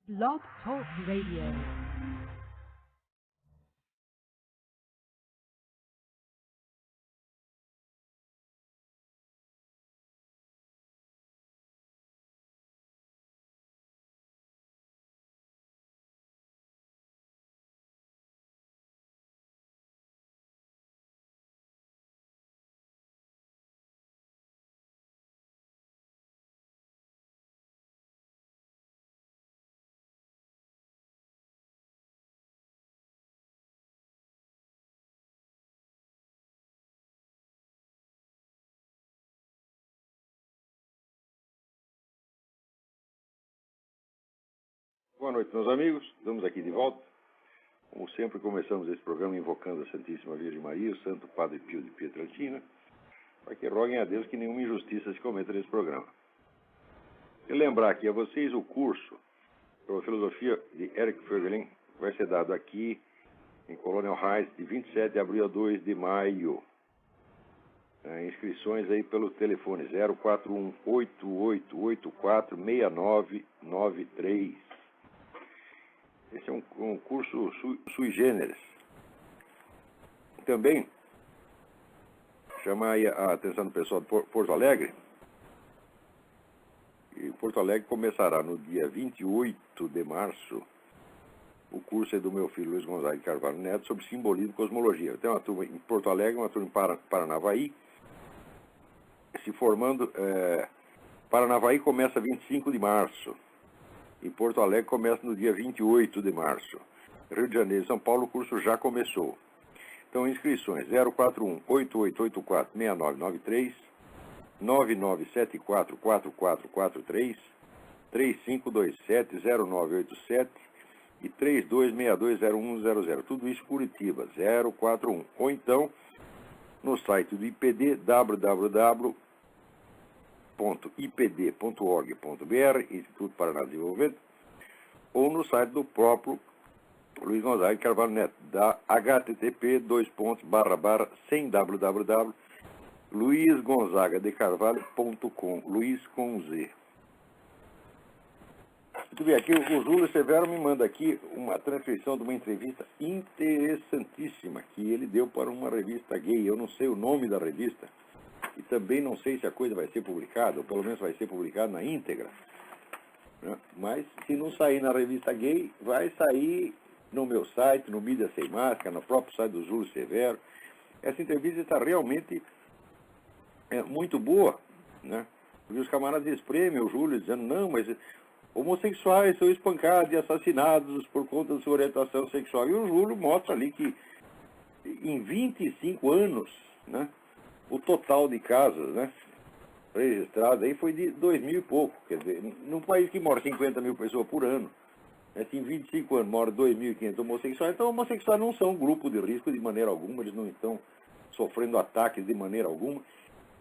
Blog Talk Radio. Boa noite, meus amigos. Estamos aqui de volta. Como sempre, começamos esse programa invocando a Santíssima Virgem Maria, o Santo Padre Pio de Pietrelcina, para que roguem a Deus que nenhuma injustiça se cometa nesse programa. E lembrar aqui a vocês o curso sobre filosofia de Eric Voegelin vai ser dado aqui em Colonial Heights de 27 de abril a 2 de maio. Inscrições aí pelo telefone 041-8884-6993. Esse é um curso sui generis. Também, chamar a atenção do pessoal de Porto Alegre. E Porto Alegre começará no dia 28 de março. O curso é do meu filho Luiz Gonzaga de Carvalho Neto sobre simbolismo e cosmologia. Tem uma turma em Porto Alegre, uma turma em Paranavaí. Se formando, Paranavaí começa 25 de março. E Porto Alegre começa no dia 28 de março. Rio de Janeiro e São Paulo, o curso já começou. Então, inscrições 041-8884-6993, 9974-4443, 3527-0987 e 3262-0100. Tudo isso Curitiba, 041. Ou então, no site do IPD, www.ipd.org.br, Instituto Paraná de Desenvolvimento, ou no site do próprio Luiz Gonzaga de Carvalho Neto, da http:// sem www, luizgonzagadecarvalho.com, Luiz com Z. Muito bem, aqui o Júlio Severo me manda aqui uma transcrição de uma entrevista interessantíssima que ele deu para uma revista gay. Eu não sei o nome da revista e também não sei se a coisa vai ser publicada, ou pelo menos vai ser publicada na íntegra, né? Mas se não sair na revista gay, vai sair no meu site, no Mídia Sem Máscara, no próprio site do Júlio Severo. Essa entrevista está realmente muito boa, né? Porque os camaradas espremem o Júlio dizendo, não, mas homossexuais são espancados e assassinados por conta da sua orientação sexual. E o Júlio mostra ali que em 25 anos, né, o total de casos, né, registrados aí foi de 2.000 e pouco. Quer dizer, num país que mora 50 mil pessoas por ano, né, se em 25 anos mora 2.500 homossexuais, então homossexuais não são um grupo de risco de maneira alguma, eles não estão sofrendo ataques de maneira alguma.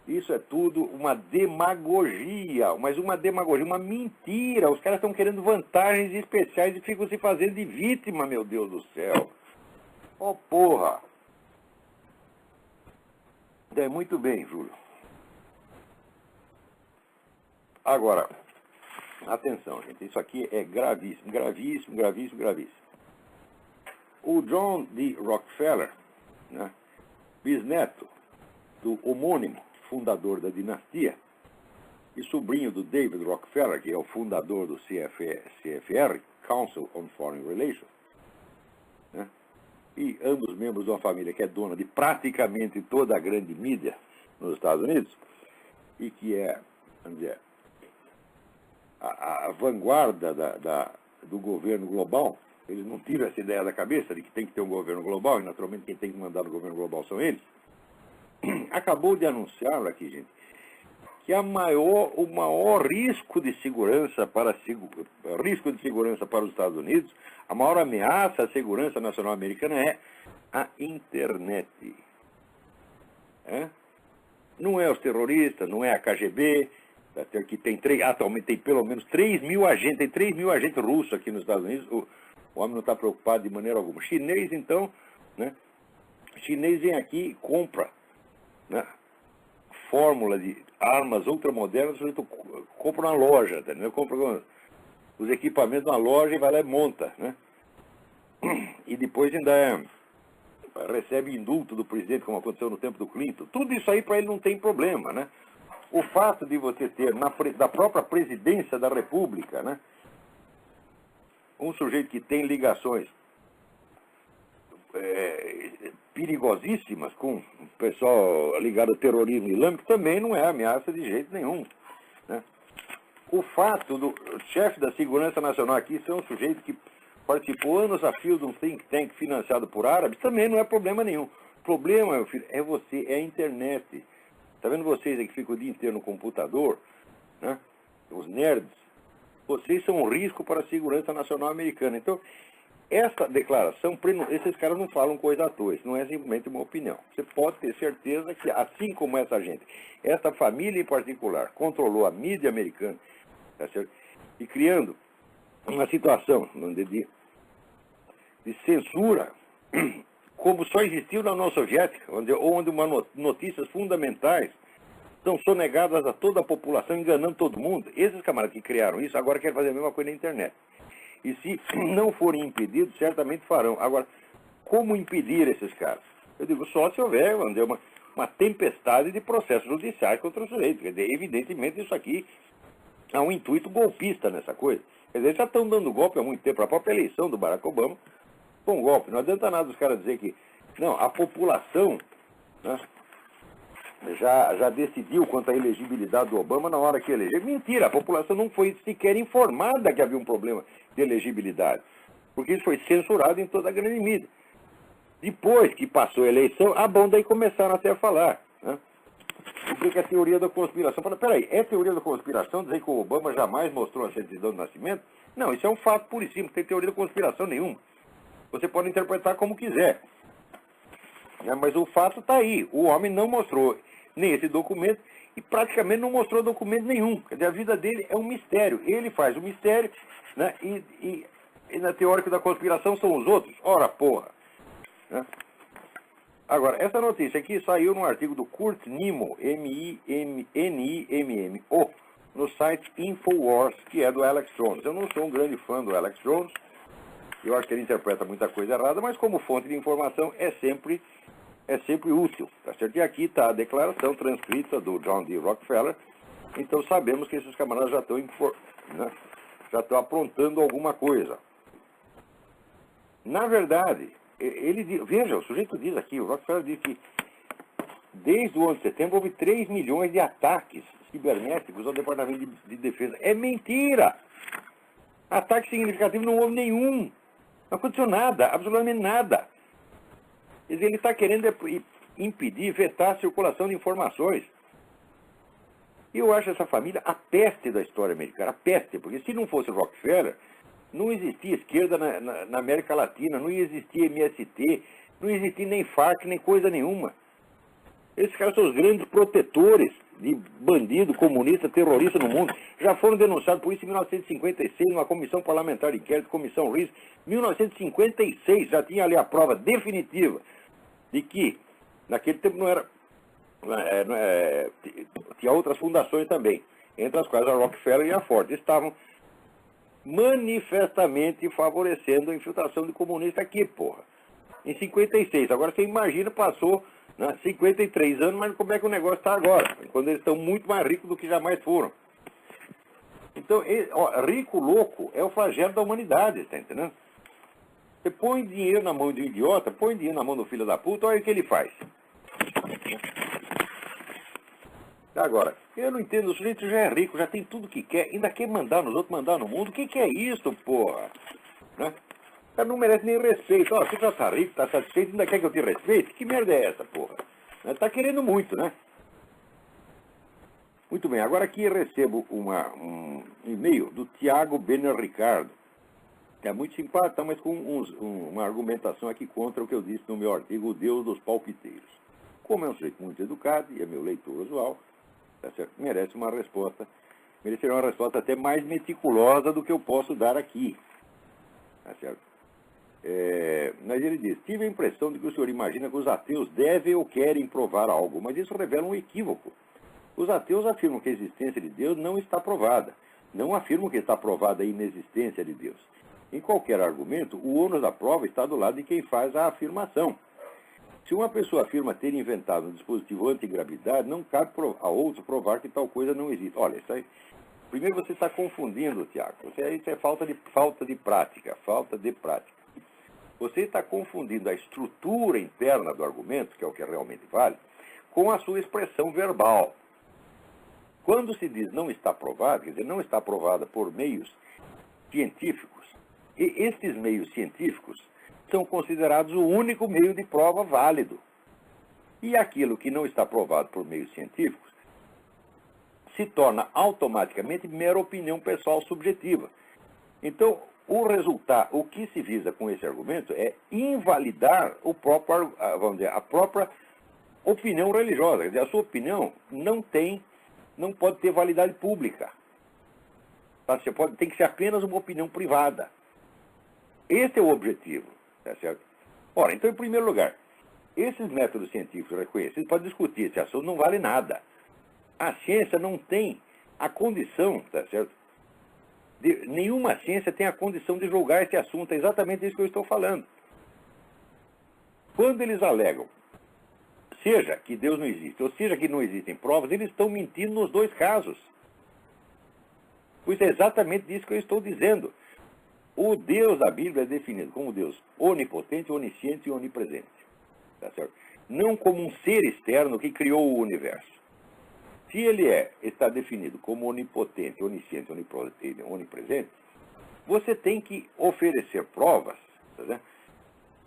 Isso é tudo uma demagogia, mas uma demagogia, uma mentira. Os caras estão querendo vantagens especiais e ficam se fazendo de vítima, meu Deus do céu. Oh, porra! Muito bem, Júlio. Agora, atenção, gente, isso aqui é gravíssimo, gravíssimo, gravíssimo, gravíssimo. O John D. Rockefeller, né, bisneto do homônimo fundador da dinastia e sobrinho do David Rockefeller, que é o fundador do CFR, Council on Foreign Relations, né? E ambos membros de uma família que é dona de praticamente toda a grande mídia nos Estados Unidos e que é, vamos dizer, a vanguarda do governo global. Eles não tiram essa ideia da cabeça de que tem que ter um governo global, e naturalmente quem tem que mandar no governo global são eles. Acabou de anunciar aqui, gente, que o maior risco de segurança para os Estados Unidos, a maior ameaça à segurança nacional americana é a internet. Não é os terroristas, não é a KGB, que atualmente tem pelo menos 3.000 agentes, tem 3.000 agentes russos aqui nos Estados Unidos, o homem não está preocupado de maneira alguma. Chinês, então, né? Chinês vem aqui e compra, né, fórmula de armas ultramodernas, compra na loja, entendeu? Compra os equipamentos na loja e vai lá e monta, né? E depois ainda recebe indulto do presidente, como aconteceu no tempo do Clinton. Tudo isso aí para ele não tem problema, né? O fato de você ter da própria presidência da República, né, um sujeito que tem ligações perigosíssimas com o pessoal ligado ao terrorismo islâmico, também não é ameaça de jeito nenhum, né? O fato do chefe da Segurança Nacional aqui ser um sujeito que participou anos a fio de um think tank financiado por árabes, também não é problema nenhum. O problema, meu filho, é a internet. Está vendo vocês aí que ficam o dia inteiro no computador, né? Os nerds, vocês são um risco para a segurança nacional americana. Então, essa declaração, esses caras não falam coisa à toa, isso não é simplesmente uma opinião. Você pode ter certeza que, assim como essa gente, essa família em particular, controlou a mídia americana, tá certo? E criando uma situação de censura, como só existiu na União Soviética, onde notícias fundamentais são sonegadas a toda a população, enganando todo mundo. Esses camaradas que criaram isso, agora querem fazer a mesma coisa na internet. E se não forem impedidos, certamente farão. Agora, como impedir esses caras? Eu digo, só se houver, vamos dizer, uma tempestade de processos judiciais contra o sujeito. Quer dizer, evidentemente isso aqui há um intuito golpista nessa coisa. Quer dizer, já estão dando golpe há muito tempo. A própria eleição do Barack Obama foi um golpe. Não adianta nada os caras dizer que, não, a população, né, já decidiu quanto à elegibilidade do Obama na hora que elegeu. Mentira, a população não foi sequer informada que havia um problema de elegibilidade, porque isso foi censurado em toda a grande mídia. Depois que passou a eleição, bom, daí começaram até a falar, né? Porque a teoria da conspiração, peraí, é teoria da conspiração dizer que o Obama jamais mostrou a certidão de nascimento? Não, isso é um fato puríssimo, não tem teoria da conspiração nenhuma. Você pode interpretar como quiser, né? Mas o fato está aí, o homem não mostrou nem esse documento e praticamente não mostrou documento nenhum. Quer dizer, a vida dele é um mistério. Ele faz o mistério, né? E na teórica da conspiração são os outros. Ora, porra! Né? Agora, essa notícia aqui saiu num artigo do Kurt Nimmo, Nimmo, no site Infowars, que é do Alex Jones. Eu não sou um grande fã do Alex Jones, eu acho que ele interpreta muita coisa errada, mas como fonte de informação é sempre útil, tá certo? E aqui está a declaração transcrita do John D. Rockefeller, então sabemos que esses camaradas já estão, né, já estão aprontando alguma coisa. Na verdade, veja, o sujeito diz aqui, o Rockefeller diz que desde o 11 de setembro houve 3 milhões de ataques cibernéticos ao Departamento de Defesa. É mentira! Ataque significativo não houve nenhum. Não aconteceu nada, absolutamente nada. Quer dizer, ele está querendo impedir, vetar a circulação de informações. E eu acho essa família a peste da história americana, a peste, porque se não fosse o Rockefeller, não existia esquerda na América Latina, não existia MST, não existia nem FARC, nem coisa nenhuma. Esses caras são os grandes protetores de bandido, comunista, terrorista no mundo. Já foram denunciados por isso em 1956, numa comissão parlamentar de inquérito, comissão Rees. 1956 já tinha ali a prova definitiva de que, naquele tempo não era... tinha outras fundações também, entre as quais a Rockefeller e a Ford. Estavam manifestamente favorecendo a infiltração de comunista aqui, porra. Em 56. Agora você imagina, passou, né, 53 anos, mas como é que o negócio está agora? Quando eles estão muito mais ricos do que jamais foram. Então, rico louco é o flagelo da humanidade, está entendendo? Você põe dinheiro na mão de um idiota, põe dinheiro na mão do filho da puta, olha o que ele faz. Agora, eu não entendo, o sujeito já é rico, já tem tudo que quer, ainda quer mandar nos outros, mandar no mundo. O que é isso, porra? Né? O cara não merece nem respeito. Você já está rico, está satisfeito, ainda quer que eu te respeite? Que merda é essa, porra? Está querendo muito, né? Muito bem, agora aqui eu recebo um e-mail do Tiago Benner Ricardo, que é muito simpático, mas com uma argumentação aqui contra o que eu disse no meu artigo, O Deus dos Palpiteiros. Como é um sujeito muito educado e é meu leitor usual, tá certo? Mereceria uma resposta até mais meticulosa do que eu posso dar aqui, tá certo? Mas ele diz, tive a impressão de que o senhor imagina que os ateus devem ou querem provar algo, mas isso revela um equívoco. Os ateus afirmam que a existência de Deus não está provada. Não afirmo que está provada a inexistência de Deus. Em qualquer argumento, o ônus da prova está do lado de quem faz a afirmação. Se uma pessoa afirma ter inventado um dispositivo antigravidade, não cabe a outro provar que tal coisa não existe. Olha, isso aí... Primeiro você está confundindo, Tiago. Isso é falta de prática, falta de prática. Você está confundindo a estrutura interna do argumento, que é o que realmente vale, com a sua expressão verbal. Quando se diz não está provado, quer dizer, não está provada por meios científicos, e estes meios científicos são considerados o único meio de prova válido. E aquilo que não está provado por meios científicos se torna automaticamente mera opinião pessoal subjetiva. Então, o que se visa com esse argumento é invalidar a própria opinião religiosa. Quer dizer, a sua opinião não pode ter validade pública. Tá? Tem que ser apenas uma opinião privada. Esse é o objetivo. Tá certo? Ora, então, em primeiro lugar, esses métodos científicos reconhecidos para discutir esse assunto não vale nada. A ciência não tem a condição, tá certo? Nenhuma ciência tem a condição de julgar esse assunto. É exatamente isso que eu estou falando. Quando eles alegam, seja que Deus não existe, ou seja que não existem provas, eles estão mentindo nos dois casos. Pois é exatamente isso que eu estou dizendo. O Deus da Bíblia é definido como Deus onipotente, onisciente e onipresente. Tá certo? Não como um ser externo que criou o universo. Se ele está definido como onipotente, onisciente e onipresente, você tem que oferecer provas, tá certo?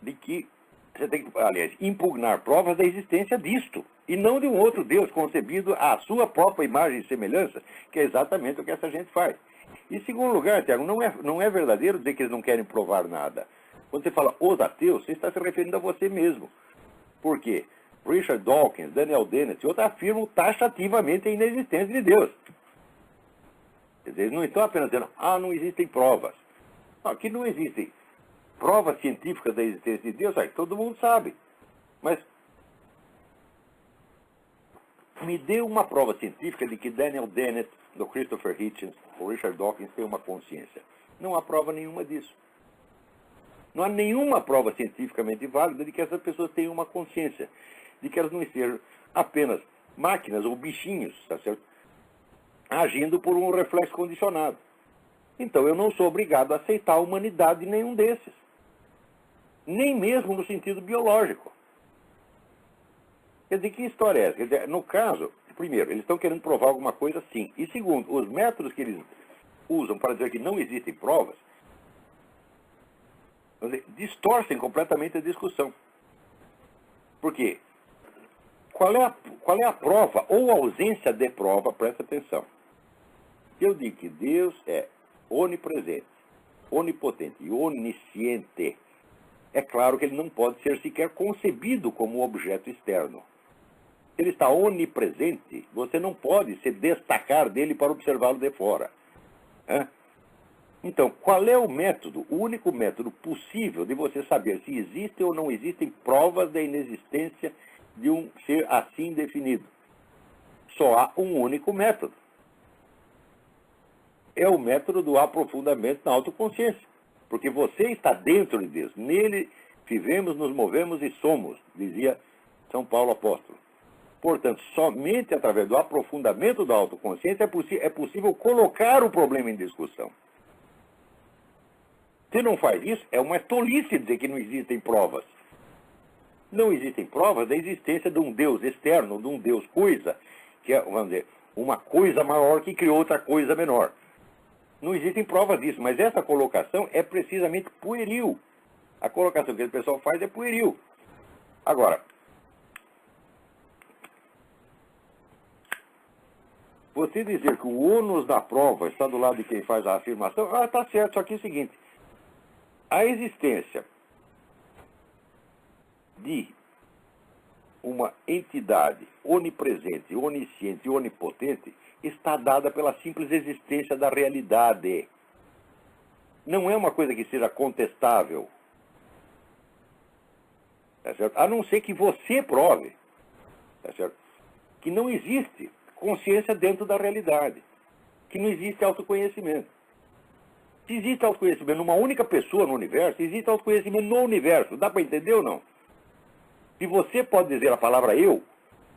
De que você tem que, aliás, impugnar provas da existência disto, e não de um outro Deus concebido à sua própria imagem e semelhança, que é exatamente o que essa gente faz. Em segundo lugar, Tiago, não é verdadeiro dizer que eles não querem provar nada. Quando você fala os ateus, você está se referindo a você mesmo. Por quê? Richard Dawkins, Daniel Dennett e outros afirmam taxativamente a inexistência de Deus. Quer dizer, eles não estão apenas dizendo, não existem provas. Aqui não existem provas científicas da existência de Deus, aí todo mundo sabe. Mas me dê uma prova científica de que Daniel Dennett, do Christopher Hitchens, ou Richard Dawkins têm uma consciência. Não há prova nenhuma disso. Não há nenhuma prova cientificamente válida de que essas pessoas tenham uma consciência, de que elas não sejam apenas máquinas ou bichinhos, tá certo? Agindo por um reflexo condicionado. Então eu não sou obrigado a aceitar a humanidade de nenhum desses. Nem mesmo no sentido biológico. Quer dizer, que história é essa? Quer dizer, no caso, primeiro, eles estão querendo provar alguma coisa sim. E segundo, os métodos que eles usam para dizer que não existem provas, distorcem completamente a discussão. Por quê? Qual é a prova ou ausência de prova? Presta atenção. Eu digo que Deus é onipresente, onipotente e onisciente. É claro que ele não pode ser sequer concebido como objeto externo. Se ele está onipresente, você não pode se destacar dele para observá-lo de fora. Então, qual é o método, o único método possível de você saber se existem ou não existem provas da inexistência de um ser assim definido? Só há um único método. É o método do aprofundamento na autoconsciência. Porque você está dentro de Deus. Nele vivemos, nos movemos e somos, dizia São Paulo apóstolo. Portanto, somente através do aprofundamento da autoconsciência é possível colocar o problema em discussão. Se não faz isso, é uma tolice dizer que não existem provas. Não existem provas da existência de um Deus externo, de um Deus coisa, que é, vamos dizer, uma coisa maior que criou outra coisa menor. Não existem provas disso, mas essa colocação é precisamente pueril. A colocação que o pessoal faz é pueril. Agora, você dizer que o ônus da prova está do lado de quem faz a afirmação, está certo, só que é o seguinte, a existência de uma entidade onipresente, onisciente e onipotente está dada pela simples existência da realidade. Não é uma coisa que seja contestável. Tá certo? A não ser que você prove, tá certo? Que não existe consciência dentro da realidade. que não existe autoconhecimento. Se existe autoconhecimento numa única pessoa no universo, existe autoconhecimento no universo. Dá para entender ou não? Se você pode dizer a palavra eu,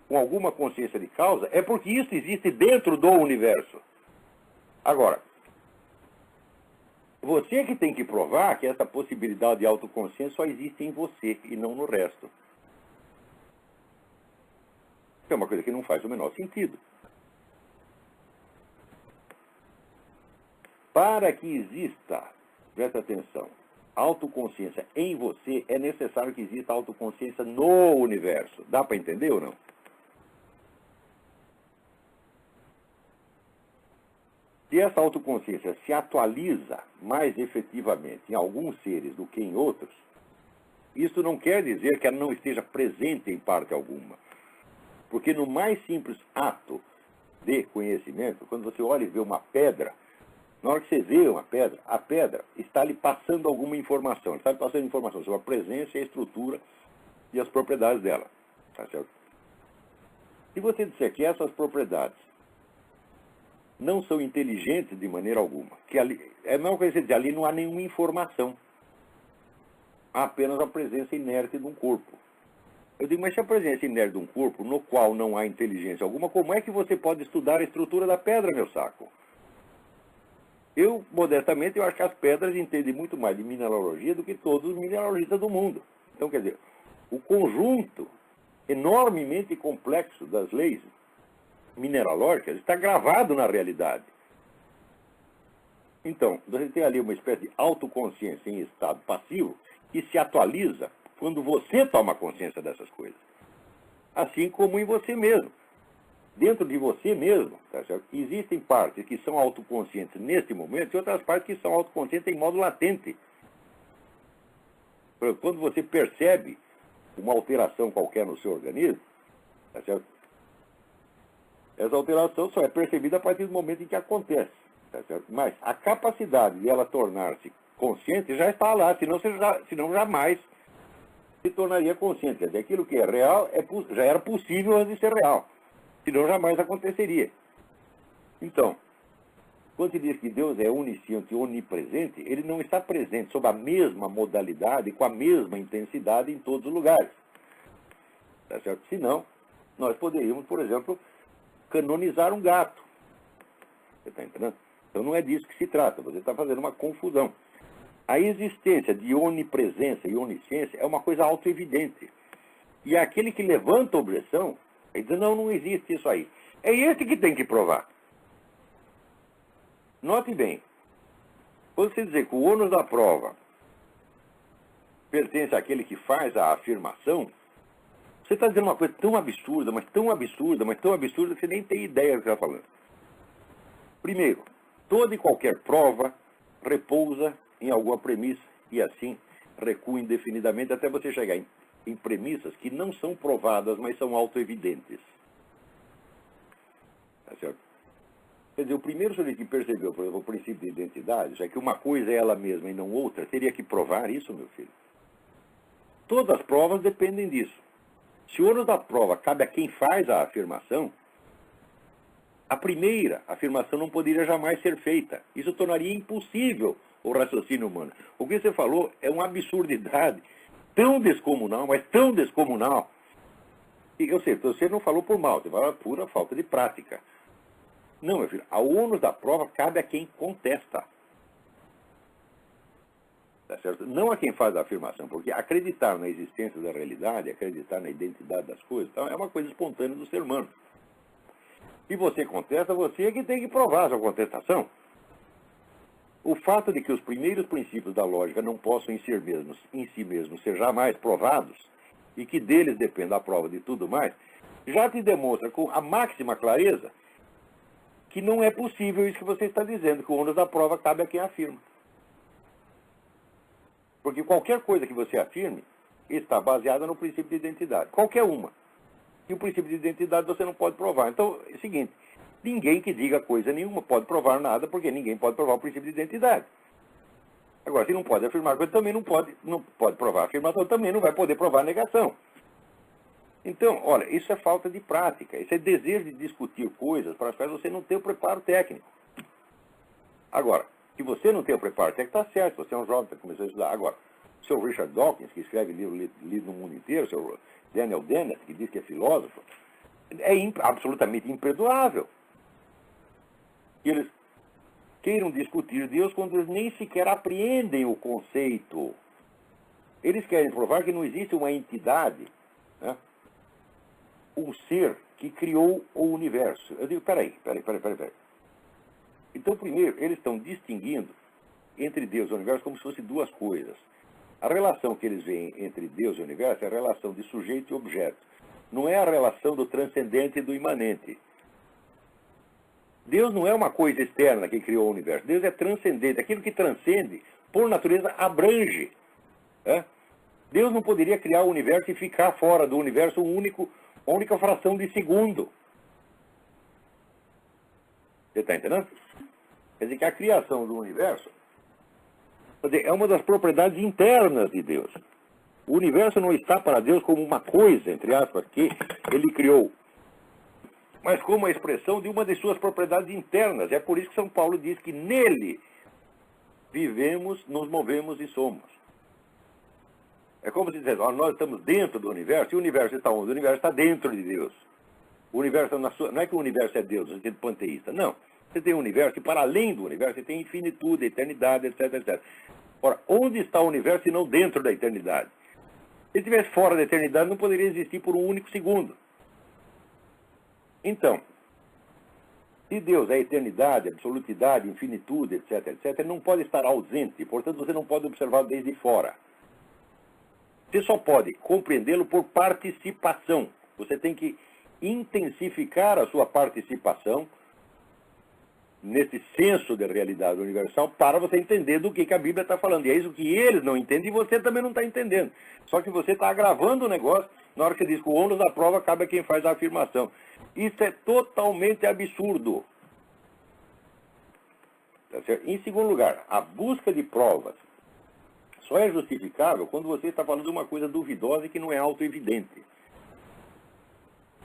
com alguma consciência de causa, é porque isso existe dentro do universo. Agora, você que tem que provar que essa possibilidade de autoconsciência só existe em você e não no resto. É uma coisa que não faz o menor sentido. Para que exista, presta atenção, autoconsciência em você, é necessário que exista autoconsciência no universo. Dá para entender ou não? Se essa autoconsciência se atualiza mais efetivamente em alguns seres do que em outros, isso não quer dizer que ela não esteja presente em parte alguma. Porque no mais simples ato de conhecimento, quando você olha e vê uma pedra, na hora que você vê uma pedra, a pedra está lhe passando alguma informação. Está lhe passando informação sobre a presença e a estrutura e as propriedades dela. Tá certo? Se você disser que essas propriedades não são inteligentes de maneira alguma, que ali, é a mesma coisa que você dizer, ali não há nenhuma informação. Há apenas a presença inerte de um corpo. Eu digo, mas se a presença inerte de um corpo, no qual não há inteligência alguma, como é que você pode estudar a estrutura da pedra, meu saco? Eu, modestamente, eu acho que as pedras entendem muito mais de mineralogia do que todos os mineralogistas do mundo. Então, quer dizer, o conjunto enormemente complexo das leis mineralógicas está gravado na realidade. Então, você tem ali uma espécie de autoconsciência em estado passivo que se atualiza quando você toma consciência dessas coisas. Assim como em você mesmo. Dentro de você mesmo, tá certo? Existem partes que são autoconscientes neste momento e outras partes que são autoconscientes em modo latente. Por exemplo, quando você percebe uma alteração qualquer no seu organismo, tá certo? Essa alteração só é percebida a partir do momento em que acontece. Tá certo? Mas a capacidade de ela tornar-se consciente já está lá, senão jamais se tornaria consciente. Quer dizer, aquilo que é real já era possível antes de ser real. Senão jamais aconteceria. Então, quando se diz que Deus é onisciente e onipresente, ele não está presente sob a mesma modalidade, com a mesma intensidade em todos os lugares. Tá certo? Senão, nós poderíamos, por exemplo, canonizar um gato. Você está entendendo? Então não é disso que se trata, você está fazendo uma confusão. A existência de onipresença e onisciência é uma coisa autoevidente. E aquele que levanta a objeção, ele diz, não existe isso aí. É esse que tem que provar. Note bem, quando você dizer que o ônus da prova pertence àquele que faz a afirmação, você está dizendo uma coisa tão absurda, mas tão absurda, mas tão absurda que você nem tem ideia do que está falando. Primeiro, toda e qualquer prova repousa em alguma premissa e assim recua indefinidamente até você chegar em premissas que não são provadas, mas são autoevidentes. Tá certo? Quer dizer, o primeiro sujeito que percebeu, por exemplo, o princípio de identidade, já que uma coisa é ela mesma e não outra, teria que provar isso, meu filho. Todas as provas dependem disso. Se o ônus da prova cabe a quem faz a afirmação, a primeira afirmação não poderia jamais ser feita. Isso tornaria impossível o raciocínio humano. O que você falou é uma absurdidade tão descomunal, mas tão descomunal. E eu sei, você não falou por mal, você falou pura falta de prática. Não, meu filho, o ônus da prova cabe a quem contesta. Tá certo? Não a quem faz a afirmação, porque acreditar na existência da realidade, acreditar na identidade das coisas, então, é uma coisa espontânea do ser humano. Se você contesta, você é que tem que provar a sua contestação. O fato de que os primeiros princípios da lógica não possam em si mesmos ser jamais provados, e que deles depende a prova de tudo mais, já te demonstra com a máxima clareza que não é possível isso que você está dizendo, que o ônus da prova cabe a quem afirma. Porque qualquer coisa que você afirme está baseada no princípio de identidade. Qualquer uma. E o princípio de identidade você não pode provar. Então, é o seguinte, ninguém que diga coisa nenhuma pode provar nada, porque ninguém pode provar o princípio de identidade. Agora, se não pode afirmar coisa, também não pode provar a afirmação, também não vai poder provar a negação. Então, olha, isso é falta de prática, isso é desejo de discutir coisas para as quais você não tem o preparo técnico. Agora, que você não tem o preparo técnico, está certo, você é um jovem, está começando a estudar. Agora, o seu Richard Dawkins, que escreve livro lido no mundo inteiro, o seu Daniel Dennett, que diz que é filósofo, é absolutamente imperdoável que eles queiram discutir Deus quando eles nem sequer apreendem o conceito. Eles querem provar que não existe uma entidade, né, um ser que criou o universo. Eu digo, peraí. Então, primeiro, eles estão distinguindo entre Deus e o universo como se fossem duas coisas. A relação que eles veem entre Deus e o universo é a relação de sujeito e objeto. Não é a relação do transcendente e do imanente. Deus não é uma coisa externa que criou o universo. Deus é transcendente. Aquilo que transcende, por natureza, abrange. Né? Deus não poderia criar o universo e ficar fora do universo uma única fração de segundo. Você está entendendo? Quer dizer que a criação do universo, quer dizer, é uma das propriedades internas de Deus. O universo não está para Deus como uma coisa, entre aspas, que ele criou, mas como a expressão de uma de suas propriedades internas. É por isso que São Paulo diz que nele vivemos, nos movemos e somos. É como se dissesse, nós estamos dentro do universo, e o universo está onde? O universo está dentro de Deus. O universo não é que o universo é Deus, no sentido panteísta, não. Você tem um universo e para além do universo você tem infinitude, eternidade, etc, etc. Ora, onde está o universo se não dentro da eternidade? Se estivesse fora da eternidade, não poderia existir por um único segundo. Então, se Deus é eternidade, absolutidade, infinitude, etc, etc, ele não pode estar ausente, portanto você não pode observá-lo desde fora. Você só pode compreendê-lo por participação. Você tem que intensificar a sua participação nesse senso de realidade universal para você entender do que a Bíblia está falando. E é isso que eles não entendem e você também não está entendendo. Só que você está agravando o negócio na hora que você diz que o ônus da prova cabe a quem faz a afirmação. Isso é totalmente absurdo. Tá certo? Em segundo lugar, a busca de provas só é justificável quando você está falando de uma coisa duvidosa e que não é autoevidente.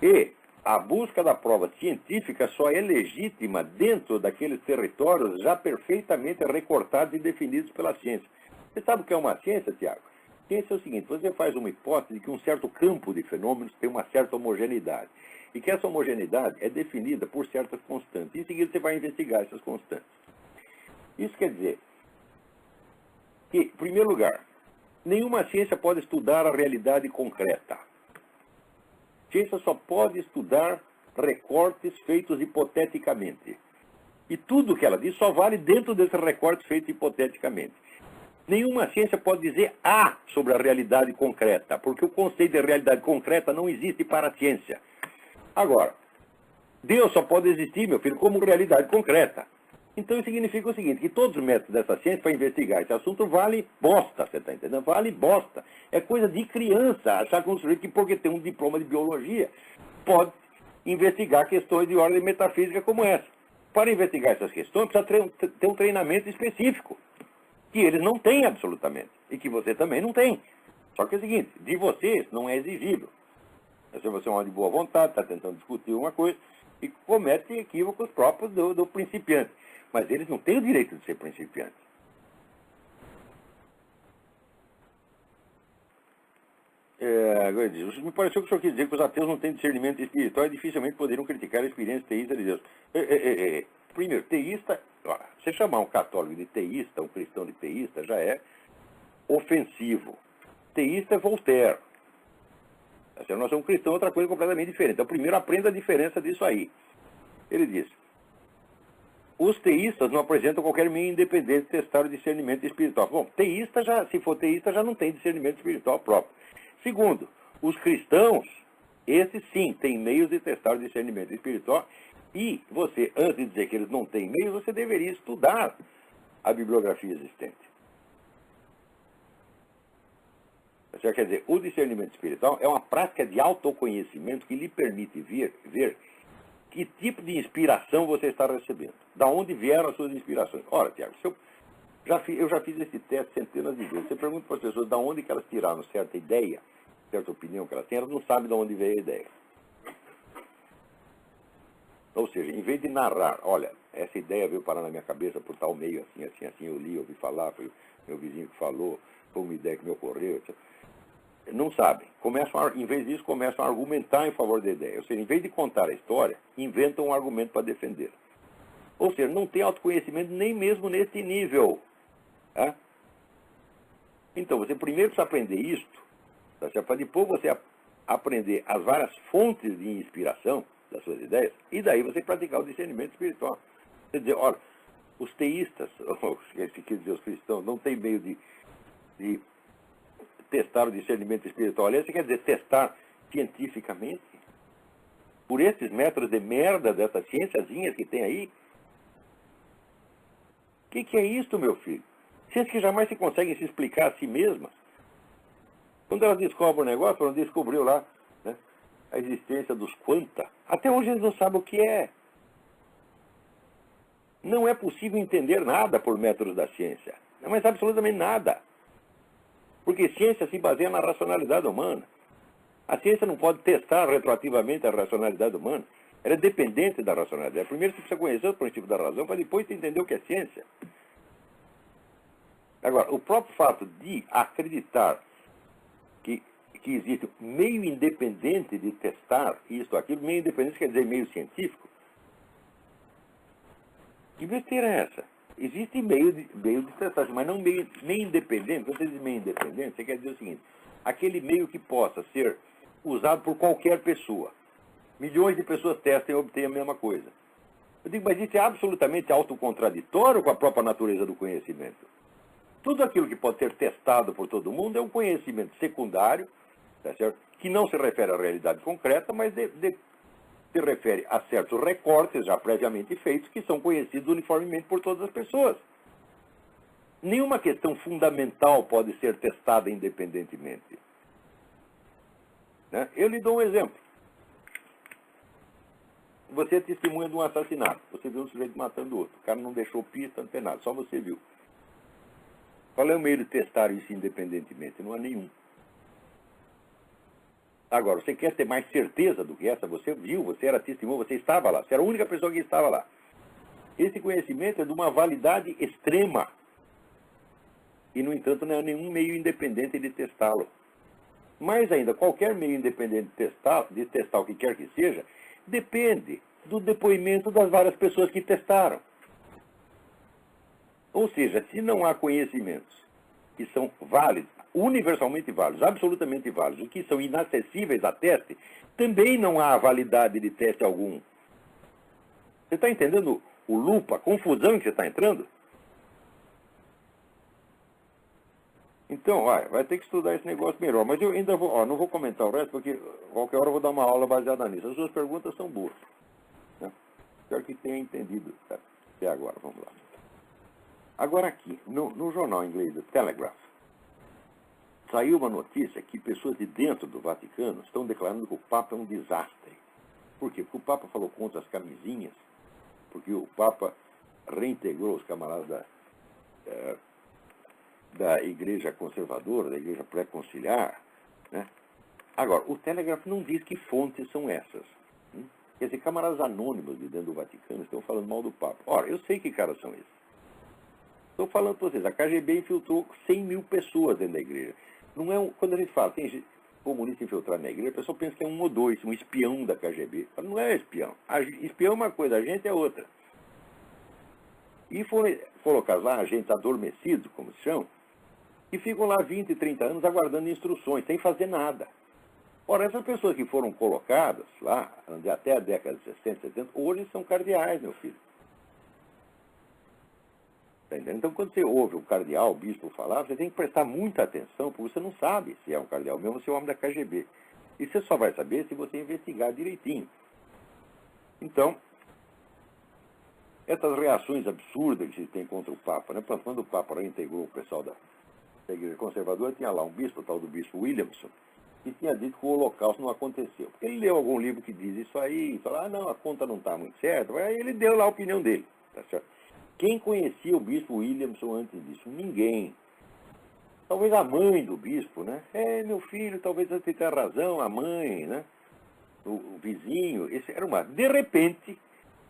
E a busca da prova científica só é legítima dentro daqueles territórios já perfeitamente recortados e definidos pela ciência. Você sabe o que é uma ciência, Tiago? Ciência é o seguinte, você faz uma hipótese de que um certo campo de fenômenos tem uma certa homogeneidade. E que essa homogeneidade é definida por certas constantes. Em seguida você vai investigar essas constantes. Isso quer dizer que, em primeiro lugar, nenhuma ciência pode estudar a realidade concreta. A ciência só pode estudar recortes feitos hipoteticamente. E tudo que ela diz só vale dentro desses recortes feitos hipoteticamente. Nenhuma ciência pode dizer A sobre a realidade concreta, porque o conceito de realidade concreta não existe para a ciência. Agora, Deus só pode existir, meu filho, como realidade concreta. Então isso significa o seguinte, que todos os métodos dessa ciência para investigar esse assunto vale bosta, você está entendendo? Vale bosta. É coisa de criança achar que um sujeito que porque tem um diploma de biologia pode investigar questões de ordem metafísica como essa. Para investigar essas questões precisa ter um treinamento específico, que eles não têm absolutamente, e que você também não tem. Só que é o seguinte, de vocês não é exigível. Se você é um homem de boa vontade, está tentando discutir uma coisa, e comete equívocos próprios do principiante. Mas eles não têm o direito de ser principiantes. Me pareceu que o senhor quis dizer que os ateus não têm discernimento espiritual e dificilmente poderiam criticar a experiência teísta de Deus. Primeiro, teísta, você chamar um católico de teísta, um cristão de teísta, já é ofensivo. Teísta é Voltaire. Se nós somos cristãos, é outra coisa completamente diferente. Então, primeiro, aprenda a diferença disso aí. Ele diz: os teístas não apresentam qualquer meio independente de testar o discernimento espiritual. Bom, se for teísta, já não tem discernimento espiritual próprio. Segundo, os cristãos, esses sim, têm meios de testar o discernimento espiritual. E você, antes de dizer que eles não têm meios, você deveria estudar a bibliografia existente. Quer dizer, o discernimento espiritual é uma prática de autoconhecimento que lhe permite ver que tipo de inspiração você está recebendo. Da onde vieram as suas inspirações. Ora, Tiago, eu já fiz esse teste centenas de vezes. Você pergunta para as pessoas de onde que elas tiraram certa ideia, certa opinião que elas têm, elas não sabem de onde veio a ideia. Ou seja, em vez de narrar, olha, essa ideia veio parar na minha cabeça por tal meio, assim, assim, assim, eu li, ouvi falar, foi meu vizinho que falou, foi uma ideia que me ocorreu, etc. Não sabem. Em vez disso, começam a argumentar em favor da ideia. Ou seja, em vez de contar a história, inventam um argumento para defender. Ou seja, não tem autoconhecimento nem mesmo nesse nível. Tá? Então, você primeiro precisa aprender isto, tá certo? Para depois você aprender as várias fontes de inspiração das suas ideias, e daí você praticar o discernimento espiritual. Quer dizer, olha, os teístas, quer dizer, os cristãos, não tem meio de testar o discernimento espiritual. Aliás, você quer dizer testar cientificamente? Por esses métodos de merda dessas ciênciazinhas que tem aí? O que é isso, meu filho? Ciências que jamais se conseguem se explicar a si mesmas. Quando elas descobrem o negócio, elas descobriu lá, né, a existência dos quanta. Até hoje eles não sabem o que é. Não é possível entender nada por métodos da ciência. Não é absolutamente nada. Porque ciência se baseia na racionalidade humana. A ciência não pode testar retroativamente a racionalidade humana. Ela é dependente da racionalidade. Primeiro você precisa conhecer o princípio da razão para depois você entender o que é ciência. Agora, o próprio fato de acreditar que existe um meio independente de testar isto ou aquilo, meio independente quer dizer meio científico. Que besteira é essa? Existe meio de testar, mas não meio independente. Quando você diz meio independente, você quer dizer o seguinte: aquele meio que possa ser usado por qualquer pessoa. Milhões de pessoas testam e obtêm a mesma coisa. Eu digo, mas isso é absolutamente autocontraditório com a própria natureza do conhecimento. Tudo aquilo que pode ser testado por todo mundo é um conhecimento secundário, tá certo? Que não se refere à realidade concreta, mas se refere a certos recortes já previamente feitos que são conhecidos uniformemente por todas as pessoas. Nenhuma questão fundamental pode ser testada independentemente. Né? Eu lhe dou um exemplo. Você é testemunha de um assassinato. Você viu um sujeito matando o outro. O cara não deixou pista, não tem nada, só você viu. Qual é o meio de testar isso independentemente? Não há nenhum. Agora, você quer ter mais certeza do que essa? Você viu, você era testemunha, você estava lá. Você era a única pessoa que estava lá. Esse conhecimento é de uma validade extrema. E, no entanto, não há nenhum meio independente de testá-lo. Mais ainda, qualquer meio independente de testar o que quer que seja, depende do depoimento das várias pessoas que testaram. Ou seja, se não há conhecimentos que são válidos, universalmente válidos, absolutamente válidos, o que são inacessíveis a teste, também não há validade de teste algum. Você está entendendo o loop, a confusão em que você está entrando? Então, vai ter que estudar esse negócio melhor. Mas eu ainda não vou comentar o resto, porque qualquer hora eu vou dar uma aula baseada nisso. As suas perguntas são boas. Né? Espero que tenha entendido até agora. Vamos lá. Agora aqui, no jornal inglês The Telegraph, saiu uma notícia que pessoas de dentro do Vaticano estão declarando que o Papa é um desastre. Por quê? Porque o Papa falou contra as camisinhas, porque o Papa reintegrou os camaradas da igreja conservadora, da igreja pré-conciliar. Né? Agora, o Telegraph não diz que fontes são essas. Quer dizer, camaradas anônimos de dentro do Vaticano estão falando mal do Papa. Ora, eu sei que caras são esses. Estou falando para vocês, a KGB infiltrou 100 mil pessoas dentro da igreja. Não é quando a gente fala, tem gente comunista infiltrado na igreja, a pessoa pensa que é um ou dois, um espião da KGB. Não é espião. Espião é uma coisa, a gente é outra. E foram colocados lá agentes adormecidos, como se chamam, e ficam lá 20, 30 anos aguardando instruções, sem fazer nada. Ora, essas pessoas que foram colocadas lá, até a década de 60, 70, hoje são cardeais, meu filho. Então, quando você ouve o cardeal, o bispo falar, você tem que prestar muita atenção, porque você não sabe se é um cardeal mesmo ou se é um homem da KGB. E você só vai saber se você investigar direitinho. Então, essas reações absurdas que se tem contra o Papa, né? Quando o Papa reintegrou o pessoal da igreja conservadora, tinha lá um bispo, o tal do bispo Williamson, que tinha dito que o Holocausto não aconteceu. Porque ele leu algum livro que diz isso aí, e falou, não, a conta não está muito certa, aí ele deu lá a opinião dele, tá certo? Quem conhecia o bispo Williamson antes disso? Ninguém. Talvez a mãe do bispo, né? Meu filho, talvez você tenha razão, a mãe, né? O vizinho. Esse era uma... De repente,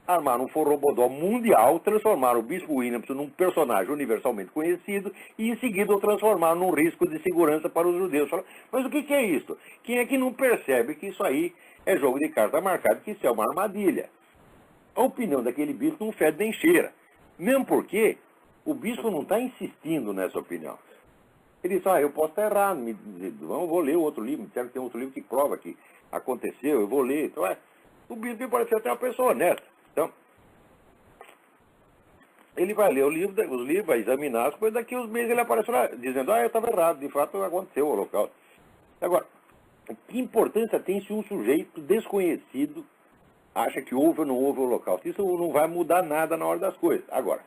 armaram um forrobodó mundial, transformaram o Bispo Williamson num personagem universalmente conhecido e, em seguida, o transformaram num risco de segurança para os judeus. Mas o que é isso? Quem é que não percebe que isso aí é jogo de carta marcada, que isso é uma armadilha? A opinião daquele bispo não fede nem cheira. Mesmo porque o bispo não está insistindo nessa opinião. Ele diz, eu posso estar errado, vou ler outro livro, me disseram que tem outro livro que prova que aconteceu, eu vou ler. Então, o bispo me parece até uma pessoa honesta. Então, ele vai ler os livros, vai examinar as coisas, daqui uns meses ele aparece lá dizendo, eu estava errado, de fato aconteceu o Holocausto. Agora, que importância tem se um sujeito desconhecido acha que houve ou não houve o Holocausto? Isso não vai mudar nada na hora das coisas. Agora,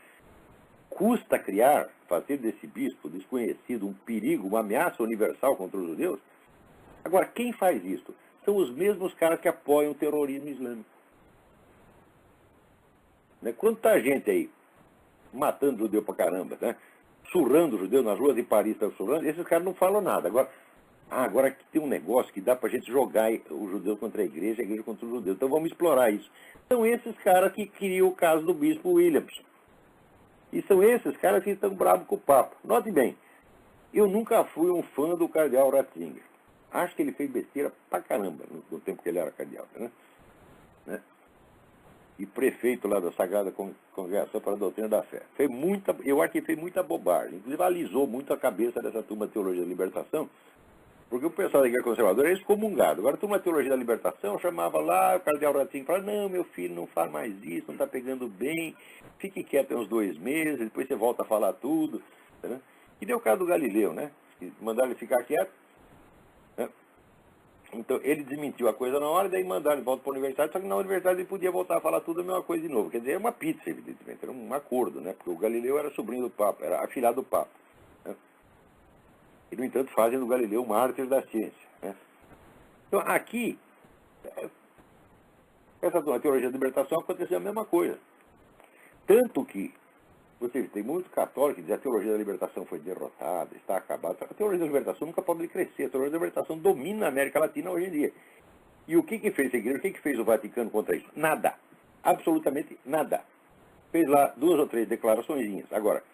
custa fazer desse bispo desconhecido um perigo, uma ameaça universal contra os judeus? Agora, quem faz isso? São os mesmos caras que apoiam o terrorismo islâmico. Né? Quanta gente aí matando judeu pra caramba, né? Surrando judeu nas ruas de Paris, surrando, esses caras não falam nada. Agora que tem um negócio que dá pra gente jogar os judeus contra a igreja contra os judeus. Então vamos explorar isso. São esses caras que criam o caso do bispo Williams. E são esses caras que estão bravos com o Papa. Note bem, eu nunca fui um fã do cardeal Ratzinger. Acho que ele fez besteira pra caramba no tempo que ele era cardeal, né? E prefeito lá da Sagrada Congregação para a Doutrina da Fé. Eu acho que ele fez muita bobagem. Inclusive alisou muito a cabeça dessa turma de Teologia da Libertação, porque o pessoal da Igreja Conservadora é excomungado. Agora a turma de Teologia da Libertação chamava lá, o cardeal Ratzinger falava, não, meu filho, não faz mais isso, não está pegando bem, fique quieto uns 2 meses, depois você volta a falar tudo. Né? E deu o caso do Galileu, né? Mandaram ele ficar quieto. Né? Então, ele desmentiu a coisa na hora, daí mandaram ele volta para a universidade, só que na universidade ele podia voltar a falar tudo a mesma coisa de novo. Quer dizer, é uma pizza, evidentemente, era um acordo, né? Porque o Galileu era sobrinho do Papa, era afilhado do Papa. Né? E, no entanto, fazem do Galileu o mártir da ciência. Né? Então, aqui, essa teologia da libertação aconteceu a mesma coisa. Tanto que, vocês tem muito católico que diz que a teologia da libertação foi derrotada, está acabada. A teologia da libertação nunca pode crescer. A teologia da libertação domina a América Latina hoje em dia. E o que fez a igreja? O que fez o Vaticano contra isso? Nada. Absolutamente nada. Fez lá 2 ou 3 declaraçõezinhas. Agora,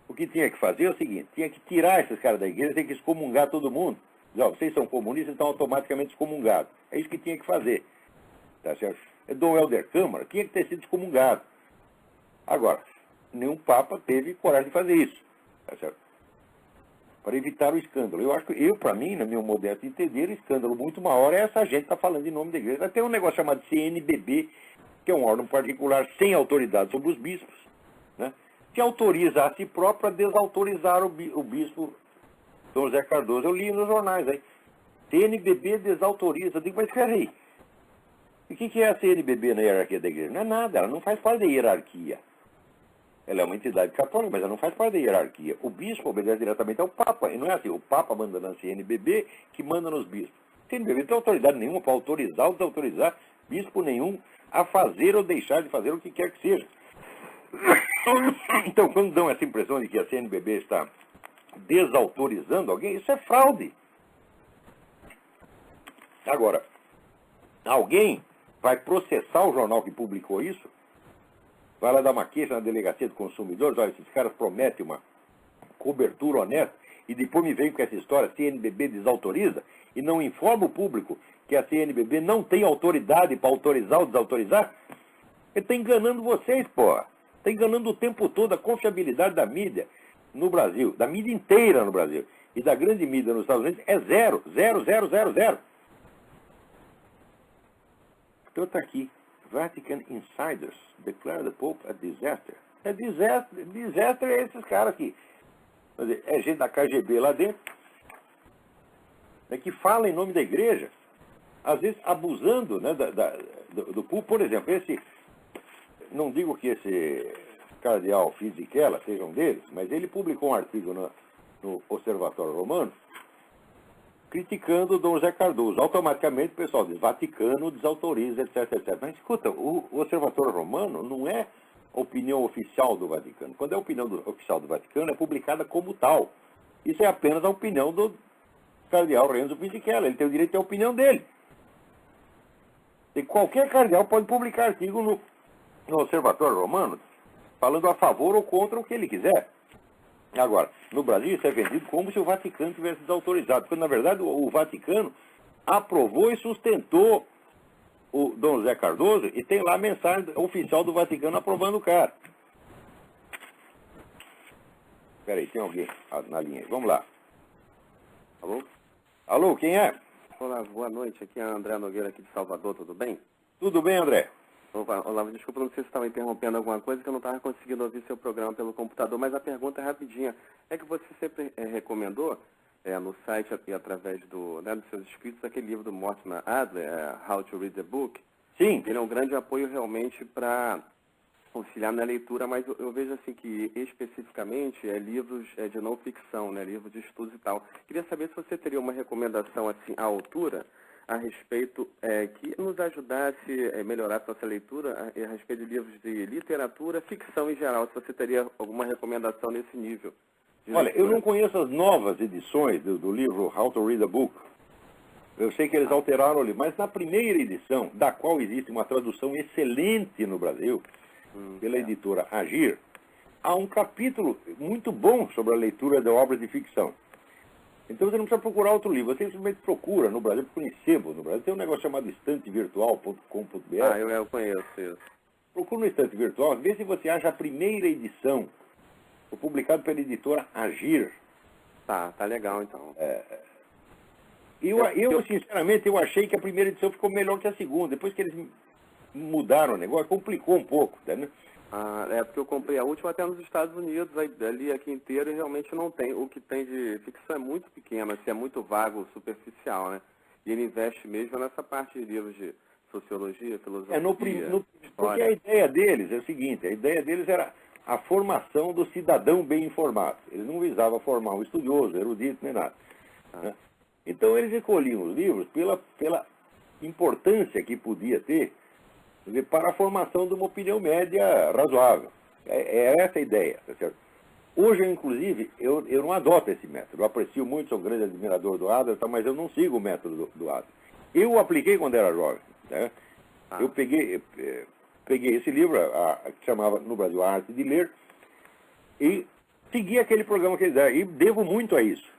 o que tinha que fazer é o seguinte, tinha que tirar esses caras da igreja, tem que excomungar todo mundo. Diz, vocês são comunistas, estão automaticamente excomungados. É isso que tinha que fazer. Tá certo? Dom Helder Câmara tinha que ter sido excomungado. Agora, nenhum Papa teve coragem de fazer isso, tá certo? Para evitar o escândalo. Eu acho que, para mim, no meu modesto entender, o escândalo muito maior é essa gente estar falando em nome da igreja. Tem um negócio chamado CNBB, que é um órgão particular sem autoridade sobre os bispos, né? Que autoriza a si próprio a desautorizar o bispo Dom José Cardoso. Eu li nos jornais aí. CNBB desautoriza. Eu digo, mas peraí, o que é a CNBB na hierarquia da igreja? Não é nada, ela não faz parte da hierarquia. Ela é uma entidade católica, mas ela não faz parte da hierarquia. O bispo obedece diretamente ao Papa. E não é assim, o Papa manda na CNBB que manda nos bispos. A CNBB não tem autoridade nenhuma para autorizar ou desautorizar bispo nenhum a fazer ou deixar de fazer o que quer que seja. Então, quando dão essa impressão de que a CNBB está desautorizando alguém, isso é fraude. Agora, alguém vai processar o jornal que publicou isso? Vai lá dar uma queixa na delegacia de consumidores, olha, esses caras prometem uma cobertura honesta e depois me vem com essa história, a CNBB desautoriza e não informa o público que a CNBB não tem autoridade para autorizar ou desautorizar? Ele está enganando vocês, porra. Está enganando o tempo todo a confiabilidade da mídia no Brasil, da mídia inteira no Brasil. E da grande mídia nos Estados Unidos é 0, 0, 0, 0, 0. Então está aqui. Vatican Insiders declare the Pope a disaster. Disaster é esses caras aqui. Quer dizer, é gente da KGB lá dentro, que fala em nome da igreja, às vezes abusando, né, do público. Por exemplo, não digo que esse cardeal Fisichella seja um deles, mas ele publicou um artigo no Observatório Romano criticando o Dom José Cardoso. Automaticamente o pessoal diz, Vaticano desautoriza, etc, etc. Mas escuta, o Observatório Romano não é a opinião oficial do Vaticano. Quando é a opinião oficial do Vaticano, é publicada como tal. Isso é apenas a opinião do cardeal Renzo Fisichella. Ele tem o direito de ter a opinião dele. E qualquer cardeal pode publicar artigo no Observatório Romano, falando a favor ou contra o que ele quiser. Agora, no Brasil isso é vendido como se o Vaticano tivesse desautorizado, quando na verdade o Vaticano aprovou e sustentou o Dom José Cardoso e tem lá a mensagem oficial do Vaticano aprovando o cara. Espera aí, tem alguém na linha. Vamos lá. Alô? Alô, quem é? Olá, boa noite. Aqui é a André Nogueira aqui de Salvador, tudo bem? Tudo bem, André? Opa, Olavo, desculpa, não sei se estava interrompendo alguma coisa, que eu não estava conseguindo ouvir seu programa pelo computador, mas a pergunta é rapidinha. É que você sempre recomendou, no site e através dos seus escritos, aquele livro do Mortimer Adler, How to Read the Book. Sim. Ele é um grande apoio realmente para auxiliar na leitura, mas eu vejo assim que especificamente livros de não ficção, livros de estudos e tal. Queria saber se você teria uma recomendação assim à altura a respeito que nos ajudasse a melhorar a nossa leitura a respeito de livros de literatura, ficção em geral, se você teria alguma recomendação nesse nível. Olha, eu não conheço as novas edições do livro How to Read a Book. Eu sei que eles alteraram o livro, mas na primeira edição, da qual existe uma tradução excelente no Brasil, pela editora Agir, há um capítulo muito bom sobre a leitura de obras de ficção. Então você não precisa procurar outro livro, você simplesmente procura no Brasil, porque eu conhecemos no Brasil, tem um negócio chamado estantevirtual.com.br. Ah, eu conheço isso. Procura no Estante Virtual, vê se você acha a primeira edição, publicado pela editora Agir. Tá legal então. Eu, sinceramente, eu achei que a primeira edição ficou melhor que a segunda. Depois que eles mudaram o negócio, complicou um pouco, né? Porque eu comprei a última até nos Estados Unidos, aí ali aqui inteiro, e realmente não tem. O que tem de ficção é muito pequeno, assim, é muito vago, superficial, né? E ele investe mesmo nessa parte de livros de sociologia, filosofia, porque a ideia deles é o seguinte, a ideia deles era a formação do cidadão bem informado. Eles não visavam formar um estudioso, erudito, nem nada. Né? Então eles escolhiam os livros pela importância que podia ter para a formação de uma opinião média razoável. É essa a ideia, tá certo? Hoje, inclusive, eu não adoto esse método. Eu aprecio muito, sou um grande admirador do Adler, mas eu não sigo o método do Adler. Eu o apliquei quando era jovem. Né? Eu peguei esse livro, que chamava no Brasil A Arte de Ler, e segui aquele programa que eles deram, e devo muito a isso.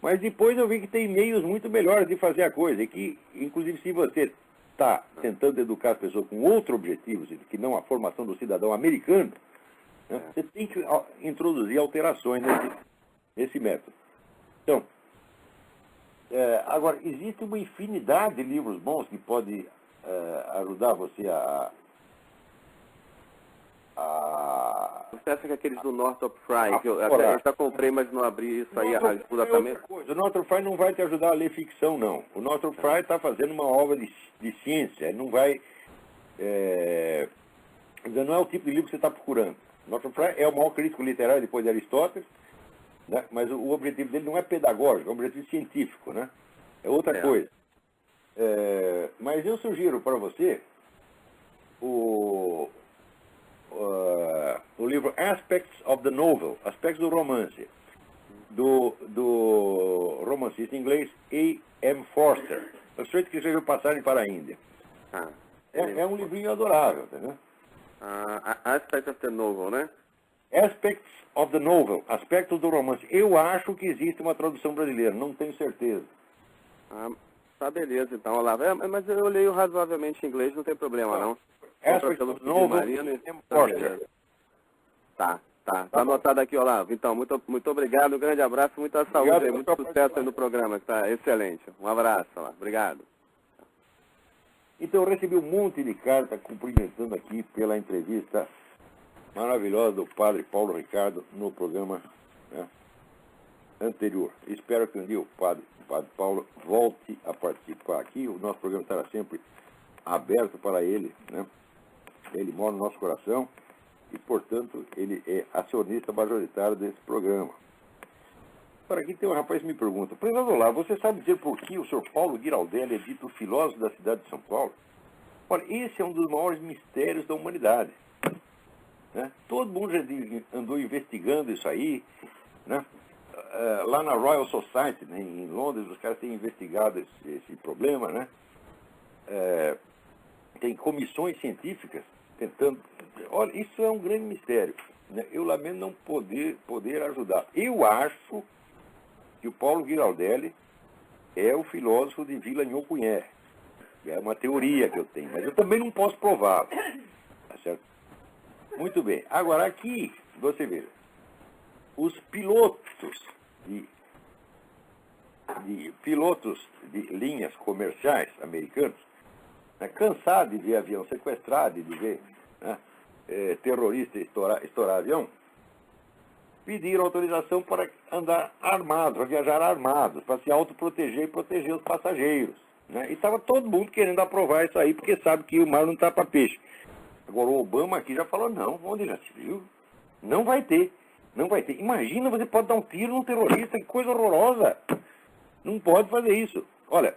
Mas depois eu vi que tem meios muito melhores de fazer a coisa, e que, inclusive, se você está tentando educar as pessoas com outro objetivo, que não a formação do cidadão americano, né, você tem que introduzir alterações nesse método. Então, agora, existe uma infinidade de livros bons que pode ajudar você Você acha que aqueles do Northrop Frye, que eu já comprei, mas não abri, isso aí ajuda também? O Northrop Frye não vai te ajudar a ler ficção, não. O Northrop Frye está fazendo uma obra de ciência, ele não vai... não é o tipo de livro que você está procurando. O Northrop Frye é o maior crítico literário depois de Aristóteles, né? Mas o objetivo dele não é pedagógico, é um objetivo científico, né? É outra coisa. Mas eu sugiro para você o livro Aspects of the Novel, Aspectos do Romance, do romancista inglês A.M. Forster. O sujeito que escreveu Passagem para a Índia. É um livrinho adorável, entendeu? Aspects of the Novel, né? Aspects of the Novel, Aspectos do Romance. Eu acho que existe uma tradução brasileira, não tenho certeza. Tá, beleza, então, Olavo. Mas eu leio razoavelmente inglês, não tem problema, não. Aspects of the Novel, A.M. Forster. Tá anotado aqui, Olavo. Então, muito obrigado, um grande abraço, muita saúde, muito sucesso aí no programa, que tá excelente. Um abraço, Olavo. Obrigado. Então, eu recebi um monte de carta cumprimentando aqui pela entrevista maravilhosa do padre Paulo Ricardo no programa, né, anterior. Espero que um dia o padre Paulo volte a participar aqui. O nosso programa estará sempre aberto para ele, né? Ele mora no nosso coração e, portanto, ele é acionista majoritário desse programa. Agora, aqui tem um rapaz que me pergunta: prezado Olavo, você sabe dizer por que o senhor Paulo Giraldelli é dito filósofo da cidade de São Paulo? Olha, esse é um dos maiores mistérios da humanidade. Né? Todo mundo já andou investigando isso aí. Né? Lá na Royal Society, né, em Londres, os caras têm investigado esse problema. Né? Tem comissões científicas tentando... Olha, isso é um grande mistério, né? Eu lamento não poder ajudar. Eu acho que o Paulo Giraldelli é o filósofo de Villagnon-Cunha. É uma teoria que eu tenho, mas eu também não posso prová-lo. Tá certo? Muito bem. Agora, aqui, você vê, os pilotos de linhas comerciais americanos, né, cansados de ver avião sequestrado, de ver, né, terrorista estourar avião, pediram autorização para andar armados, para viajar armados, para se autoproteger e proteger os passageiros. Né? E estava todo mundo querendo aprovar isso aí, porque sabe que o mar não está para peixe. Agora o Obama aqui já falou, não, onde já se viu? Não vai ter, não vai ter. Imagina, você pode dar um tiro num terrorista, que coisa horrorosa. Não pode fazer isso. Olha,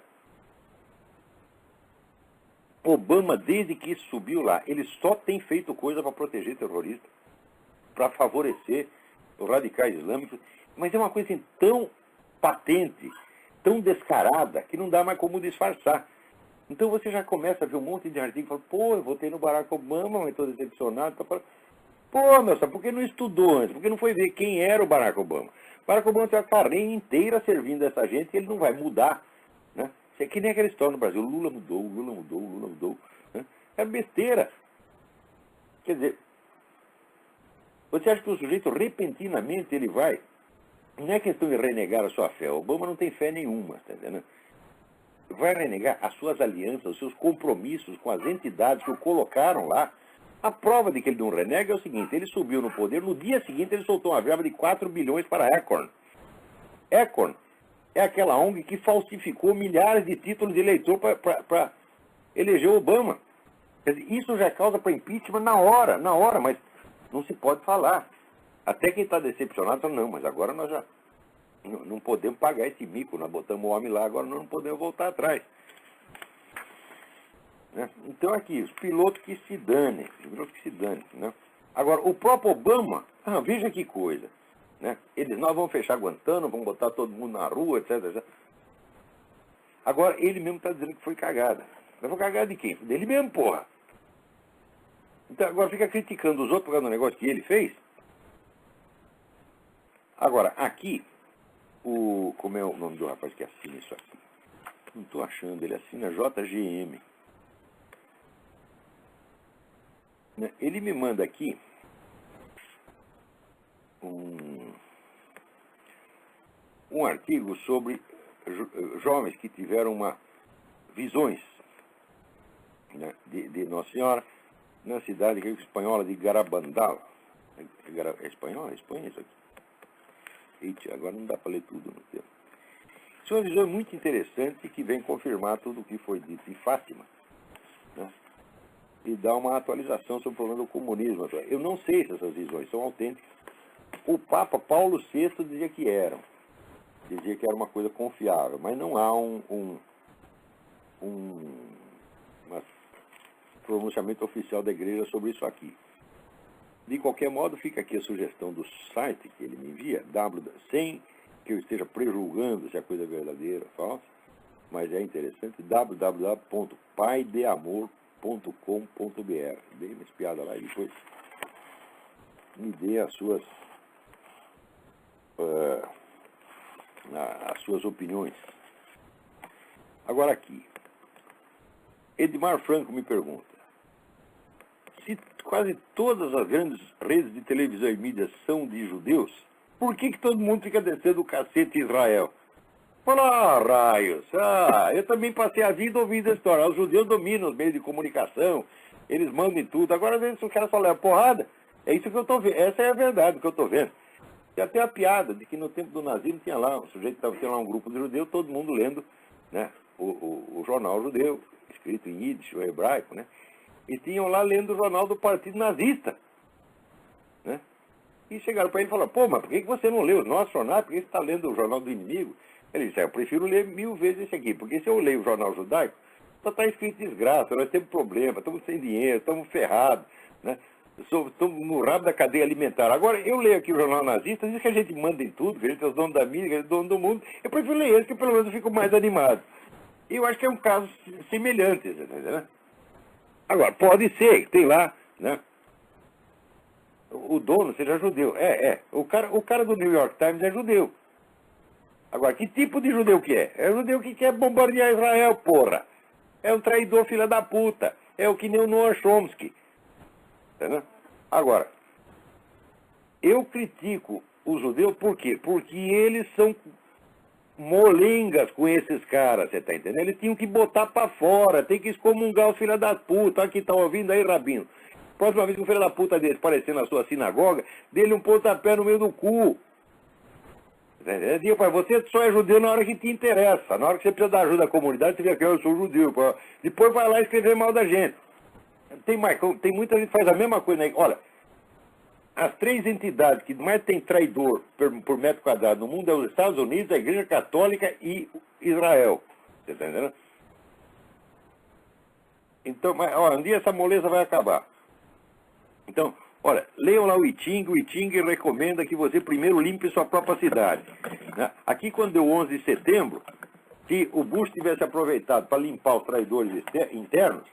Obama, desde que subiu lá, ele só tem feito coisa para proteger terroristas, para favorecer os radicais islâmicos, mas é uma coisa assim, tão patente, tão descarada, que não dá mais como disfarçar. Então você já começa a ver um monte de artigos e fala, pô, eu votei no Barack Obama, mas estou decepcionado. Pô, meu, por que não estudou antes? Por que não foi ver quem era o Barack Obama? O Barack Obama tem uma carreira inteira servindo essa gente e ele não vai mudar. Né? É que nem aquela história no Brasil, Lula mudou. Né? É besteira. Quer dizer, você acha que o sujeito repentinamente ele vai? Não é questão de renegar a sua fé. O Obama não tem fé nenhuma, está entendendo? Vai renegar as suas alianças, os seus compromissos com as entidades que o colocaram lá. A prova de que ele não renega é o seguinte, ele subiu no poder, no dia seguinte ele soltou uma verba de 4 bilhões para a Acorn. Acorn é aquela ONG que falsificou milhares de títulos de eleitor para eleger o Obama. Quer dizer, isso já é causa para impeachment na hora, mas não se pode falar. Até quem está decepcionado fala, não, mas agora nós já não podemos pagar esse mico, nós botamos o homem lá, agora nós não podemos voltar atrás. Né? Então aqui, os pilotos que se danem, né? Agora, o próprio Obama, veja que coisa, né? Nós vamos fechar Guantánamo, vamos botar todo mundo na rua, etc. Agora, ele mesmo está dizendo que foi cagada. Mas foi cagada de quem? Dele mesmo, porra. Então agora fica criticando os outros por causa do negócio que ele fez. Agora, aqui, como é o nome do rapaz que assina isso aqui? Não estou achando, ele assina JGM. Ele me manda aqui um artigo sobre jovens que tiveram visões, né, de Nossa Senhora na cidade espanhola de Garabandal. É espanhola? É Espanha isso aqui? Eita, agora não dá para ler tudo no tempo. Isso é uma visão muito interessante que vem confirmar tudo o que foi dito em Fátima, né, e dá uma atualização sobre o problema do comunismo. Eu não sei se essas visões são autênticas. O Papa Paulo VI dizia que eram. Dizia que era uma coisa confiável, mas não há um pronunciamento oficial da igreja sobre isso aqui. De qualquer modo, fica aqui a sugestão do site que ele me envia, sem que eu esteja prejulgando se a coisa é verdadeira ou falsa, mas é interessante, www.paideamor.com.br. Dei uma espiada lá e depois me dê as suas opiniões. Agora aqui, Edmar Franco me pergunta, se quase todas as grandes redes de televisão e mídia são de judeus, por que todo mundo fica descendo o cacete em Israel? Fala, raios, eu também passei a vida ouvindo a história. Os judeus dominam os meios de comunicação, eles mandam em tudo. Agora, às vezes, o cara só leva porrada. É isso que eu estou vendo. Essa é a verdade que eu estou vendo. Tem até a piada de que no tempo do nazismo tinha lá, o sujeito tinha lá um grupo de judeus, todo mundo lendo, né, o jornal judeu, escrito em Yiddish, o hebraico, né? E tinham lá lendo o jornal do Partido Nazista, né? E chegaram para ele e falaram, pô, mas por que você não leu os nossos jornais? Por que você está lendo o jornal do inimigo? Ele disse, eu prefiro ler 1000 vezes esse aqui, porque se eu leio o jornal judaico, só está escrito desgraça, nós temos problema, estamos sem dinheiro, estamos ferrados, né? Estamos no rabo da cadeia alimentar. Agora, eu leio aqui o jornal nazista, diz que a gente manda em tudo, que a gente é os donos da mídia, que a gente é dono do mundo. Eu prefiro ler esse, que pelo menos eu fico mais animado. E eu acho que é um caso semelhante, né? Agora, pode ser, tem lá né? O dono seja judeu. O cara do New York Times é judeu. Agora, que tipo de judeu que é? É o judeu que quer bombardear Israel, porra. É um traidor, filha da puta. É o que nem o Noam Chomsky. Entendeu? Agora, eu critico os judeus por quê? Porque eles são molengas com esses caras, você tá entendendo? Eles tinham que botar pra fora, tem que excomungar os filhos da puta. Olha que tá ouvindo aí, Rabino. Próxima vez que o filho da puta dele aparecer na sua sinagoga, dele um pontapé no meio do cu. Você só é judeu na hora que te interessa. Na hora que você precisa da ajuda da comunidade, você vê que eu sou judeu. Depois vai lá escrever mal da gente. Tem muita gente que faz a mesma coisa aí. Olha, as 3 entidades que mais tem traidor por metro quadrado no mundo é os Estados Unidos, a Igreja Católica e Israel. Você está entendendo? Então, um dia essa moleza vai acabar. Então, olha, leiam lá o Iting recomenda que você primeiro limpe sua própria cidade. Aqui, quando deu 11 de setembro, se o Bush tivesse aproveitado para limpar os traidores internos,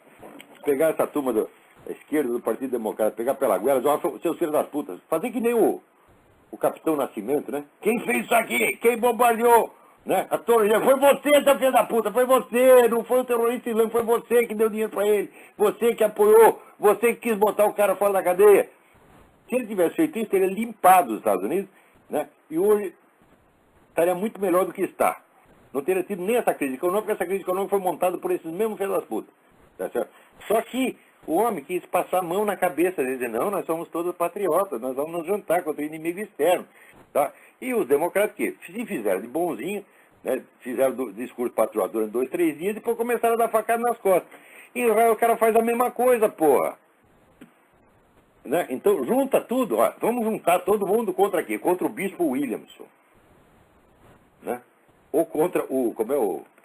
pegar essa turma da esquerda do Partido Democrata, pegar pela goela, seus filhos das putas, fazer que nem o Capitão Nascimento, né? Quem fez isso aqui? Quem bombardeou? Né? A torre, foi você, seu filho da puta, foi você, não foi o terrorista islâmico, foi você que deu dinheiro para ele, você que apoiou, você que quis botar o cara fora da cadeia. Se ele tivesse feito isso, teria limpado os Estados Unidos, né? E hoje estaria muito melhor do que está. Não teria tido nem essa crise econômica, porque essa crise econômica foi montada por esses mesmos filhos das putas. Tá certo? Só que o homem quis passar a mão na cabeça, dizer, não, nós somos todos patriotas, nós vamos nos juntar contra o inimigo externo. Tá? E os democratas que se fizeram de bonzinho, né, fizeram do discurso patriota durante 2, 3 dias e depois começaram a dar facada nas costas. Em Israel o cara faz a mesma coisa, porra. Né? Então junta tudo, ó, vamos juntar todo mundo contra quê? Contra o bispo Williamson. Né? Ou contra o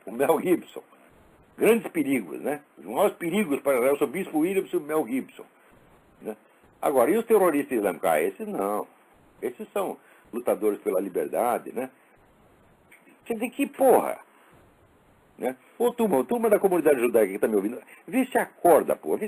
Mel Gibson. Grandes perigos, né? Os maiores perigos para Israel são o bispo Williamson e o Mel Gibson. Né? Agora, e os terroristas islâmicos? Esses não. Esses são lutadores pela liberdade, né? Quer dizer, que porra? Né? Ô, turma da comunidade judaica que está me ouvindo, vê se acorda, porra.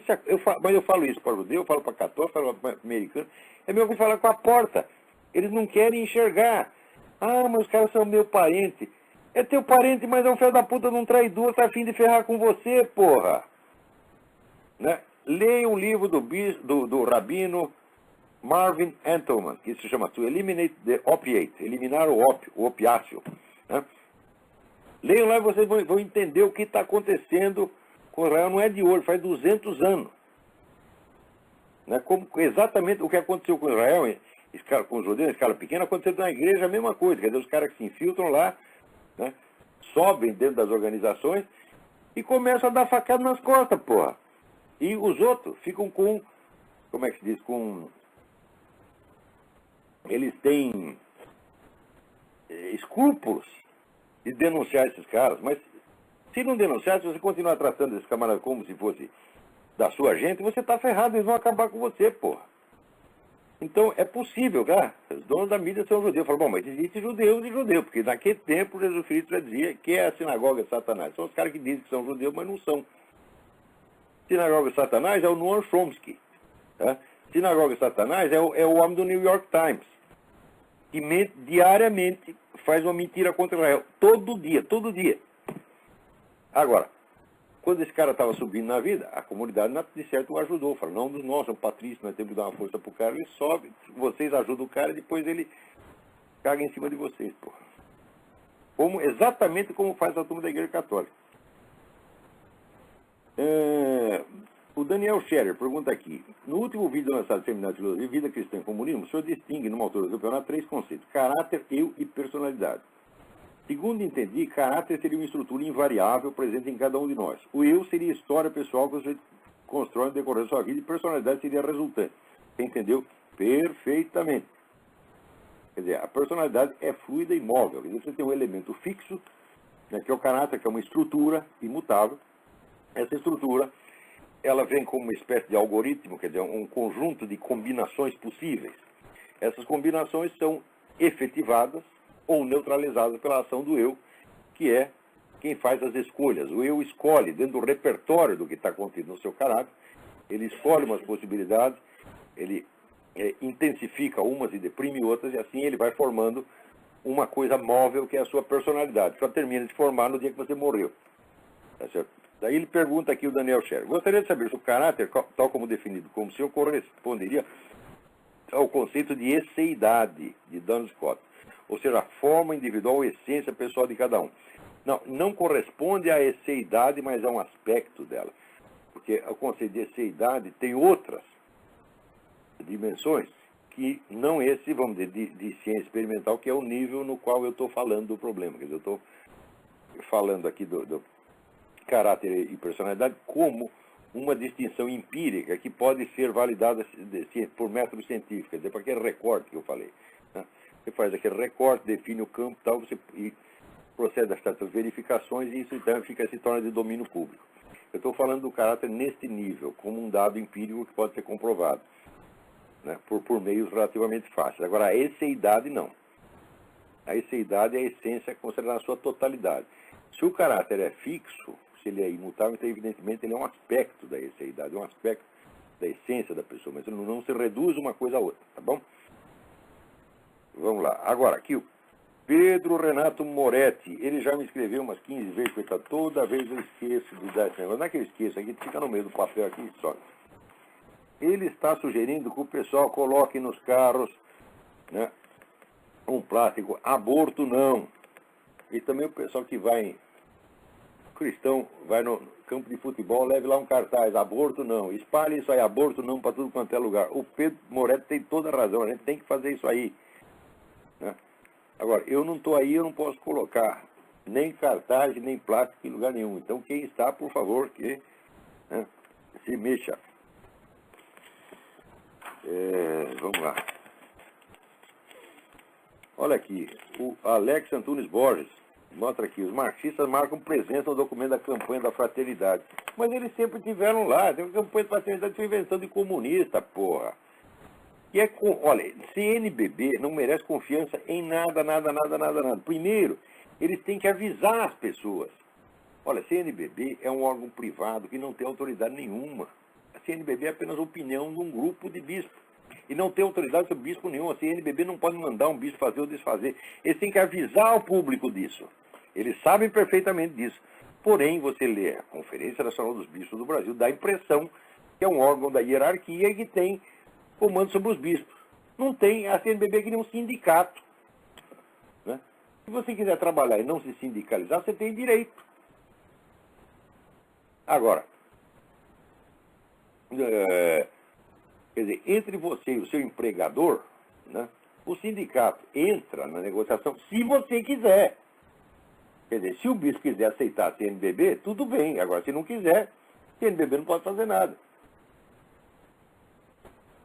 Mas eu falo isso para judeu, eu falo para católico, eu falo para americano. É mesmo que falar com a porta. Eles não querem enxergar. Mas os caras são meu parente. É teu parente, mas é um filho da puta de um traidor, tá a fim de ferrar com você, porra. Né? Leia um livro do rabino Marvin Entleman, que se chama To Eliminate the Opiate, eliminar o opiáceo. Né? Leiam lá e vocês vão entender o que está acontecendo com Israel. Não é de hoje, faz 200 anos. Né? Exatamente o que aconteceu com Israel, com os judeus em escala pequena, aconteceu na igreja a mesma coisa. Quer dizer, os caras que se infiltram lá, né, sobem dentro das organizações e começam a dar facada nas costas, porra. E os outros ficam com, como é que se diz, eles têm escrúpulos de denunciar esses caras, mas se não denunciar, se você continuar tratando esses camaradas como se fosse da sua gente, você está ferrado, eles vão acabar com você, porra. Então, é possível, cara. Os donos da mídia são judeus. Falam, bom, mas existe judeus e judeus, porque naquele tempo Jesus Cristo já dizia que é a sinagoga de Satanás. São os caras que dizem que são judeus, mas não são. Sinagoga de Satanás é o Noam Chomsky. Tá? Sinagoga de Satanás é o homem do New York Times, que diariamente faz uma mentira contra Israel. Todo dia. Agora, quando esse cara estava subindo na vida, a comunidade, de certo, o ajudou. Falou, não, nós somos patrícios, nós temos que dar uma força pro cara. Ele sobe, vocês ajudam o cara e depois ele caga em cima de vocês, porra. Exatamente como faz a turma da Igreja Católica. O Daniel Scherer pergunta aqui. No último vídeo lançado do Seminário de Filosofia, Vida Cristã e Comunismo, o senhor distingue, numa altura do campeonato, 3 conceitos. Caráter, eu e personalidade. Segundo entendi, caráter seria uma estrutura invariável presente em cada um de nós. O eu seria a história pessoal que você constrói no decorrer da sua vida e personalidade seria a resultante. Você entendeu? Perfeitamente. Quer dizer, a personalidade é fluida e móvel. Quer dizer, você tem um elemento fixo, né, que é o caráter, que é uma estrutura imutável. Essa estrutura, ela vem como uma espécie de algoritmo, quer dizer, um conjunto de combinações possíveis. Essas combinações são efetivadas ou neutralizadas pela ação do eu, que é quem faz as escolhas. O eu escolhe, dentro do repertório do que está contido no seu caráter, Ele escolhe umas possibilidades, ele intensifica umas e deprime outras, e assim ele vai formando uma coisa móvel que é a sua personalidade. Só termina de se formar no dia que você morreu. Tá certo? Daí ele pergunta aqui o Daniel Scher. Gostaria de saber se o caráter, tal como definido como o senhor, corresponderia ao conceito de esseidade de Duns Scott, ou seja, a forma individual ou essência pessoal de cada um. Não corresponde à esseidade, mas a um aspecto dela. Porque o conceito de esseidade tem outras dimensões que não esse, vamos dizer, de ciência experimental, que é o nível no qual eu estou falando do problema. Quer dizer, eu estou falando aqui do caráter e personalidade como uma distinção empírica que pode ser validada por método científico, quer dizer, para aquele recorte que eu falei. Né? Você faz aquele recorte, define o campo tal, e procede a certas verificações e isso então se torna de domínio público. Eu estou falando do caráter neste nível, como um dado empírico que pode ser comprovado, né, por meios relativamente fáceis. Agora, a esseidade não. A esseidade é a essência considerada na sua totalidade. Se o caráter é fixo, se ele é imutável, então evidentemente ele é um aspecto da esseidade, um aspecto da essência da pessoa, mas ele não se reduz uma coisa a outra, tá bom? Vamos lá. Agora, aqui o Pedro Renato Moretti, ele já me escreveu umas 15 vezes, coitado, toda vez eu esqueço de dar esse negócio. Não é que eu esqueço, aqui fica no meio do papel aqui só. Ele está sugerindo que o pessoal coloque nos carros, né, um plástico, aborto não. E também o pessoal que vai, cristão, vai no campo de futebol, leve lá um cartaz, aborto não. Espalhe isso aí, aborto não, para tudo quanto é lugar. O Pedro Moretti tem toda a razão, a gente tem que fazer isso aí. Né? Agora, eu não estou aí, eu não posso colocar nem cartaz, nem plástico em lugar nenhum. Então, quem está, por favor, que, né, se mexa. Vamos lá. Olha aqui, o Alex Antunes Borges mostra aqui, os marxistas marcam presença no documento da campanha da fraternidade. Mas eles sempre tiveram lá, tem uma campanha da fraternidade, foi invenção de comunista, porra. E olha, CNBB não merece confiança em nada. Primeiro, eles têm que avisar as pessoas. Olha, CNBB é um órgão privado que não tem autoridade nenhuma. A CNBB é apenas opinião de um grupo de bispos. E não tem autoridade sobre bispo nenhum. A CNBB não pode mandar um bispo fazer ou desfazer. Eles têm que avisar o público disso. Eles sabem perfeitamente disso. Porém, você lê a Conferência Nacional dos Bispos do Brasil, dá a impressão que é um órgão da hierarquia e que tem comando sobre os bispos. Não tem, a CNBB é que nem um sindicato. Né? Se você quiser trabalhar e não se sindicalizar, você tem direito. Agora, quer dizer, entre você e o seu empregador, né, o sindicato entra na negociação se você quiser. Quer dizer, se o bispo quiser aceitar a CNBB, tudo bem. Agora, se não quiser, a CNBB não pode fazer nada.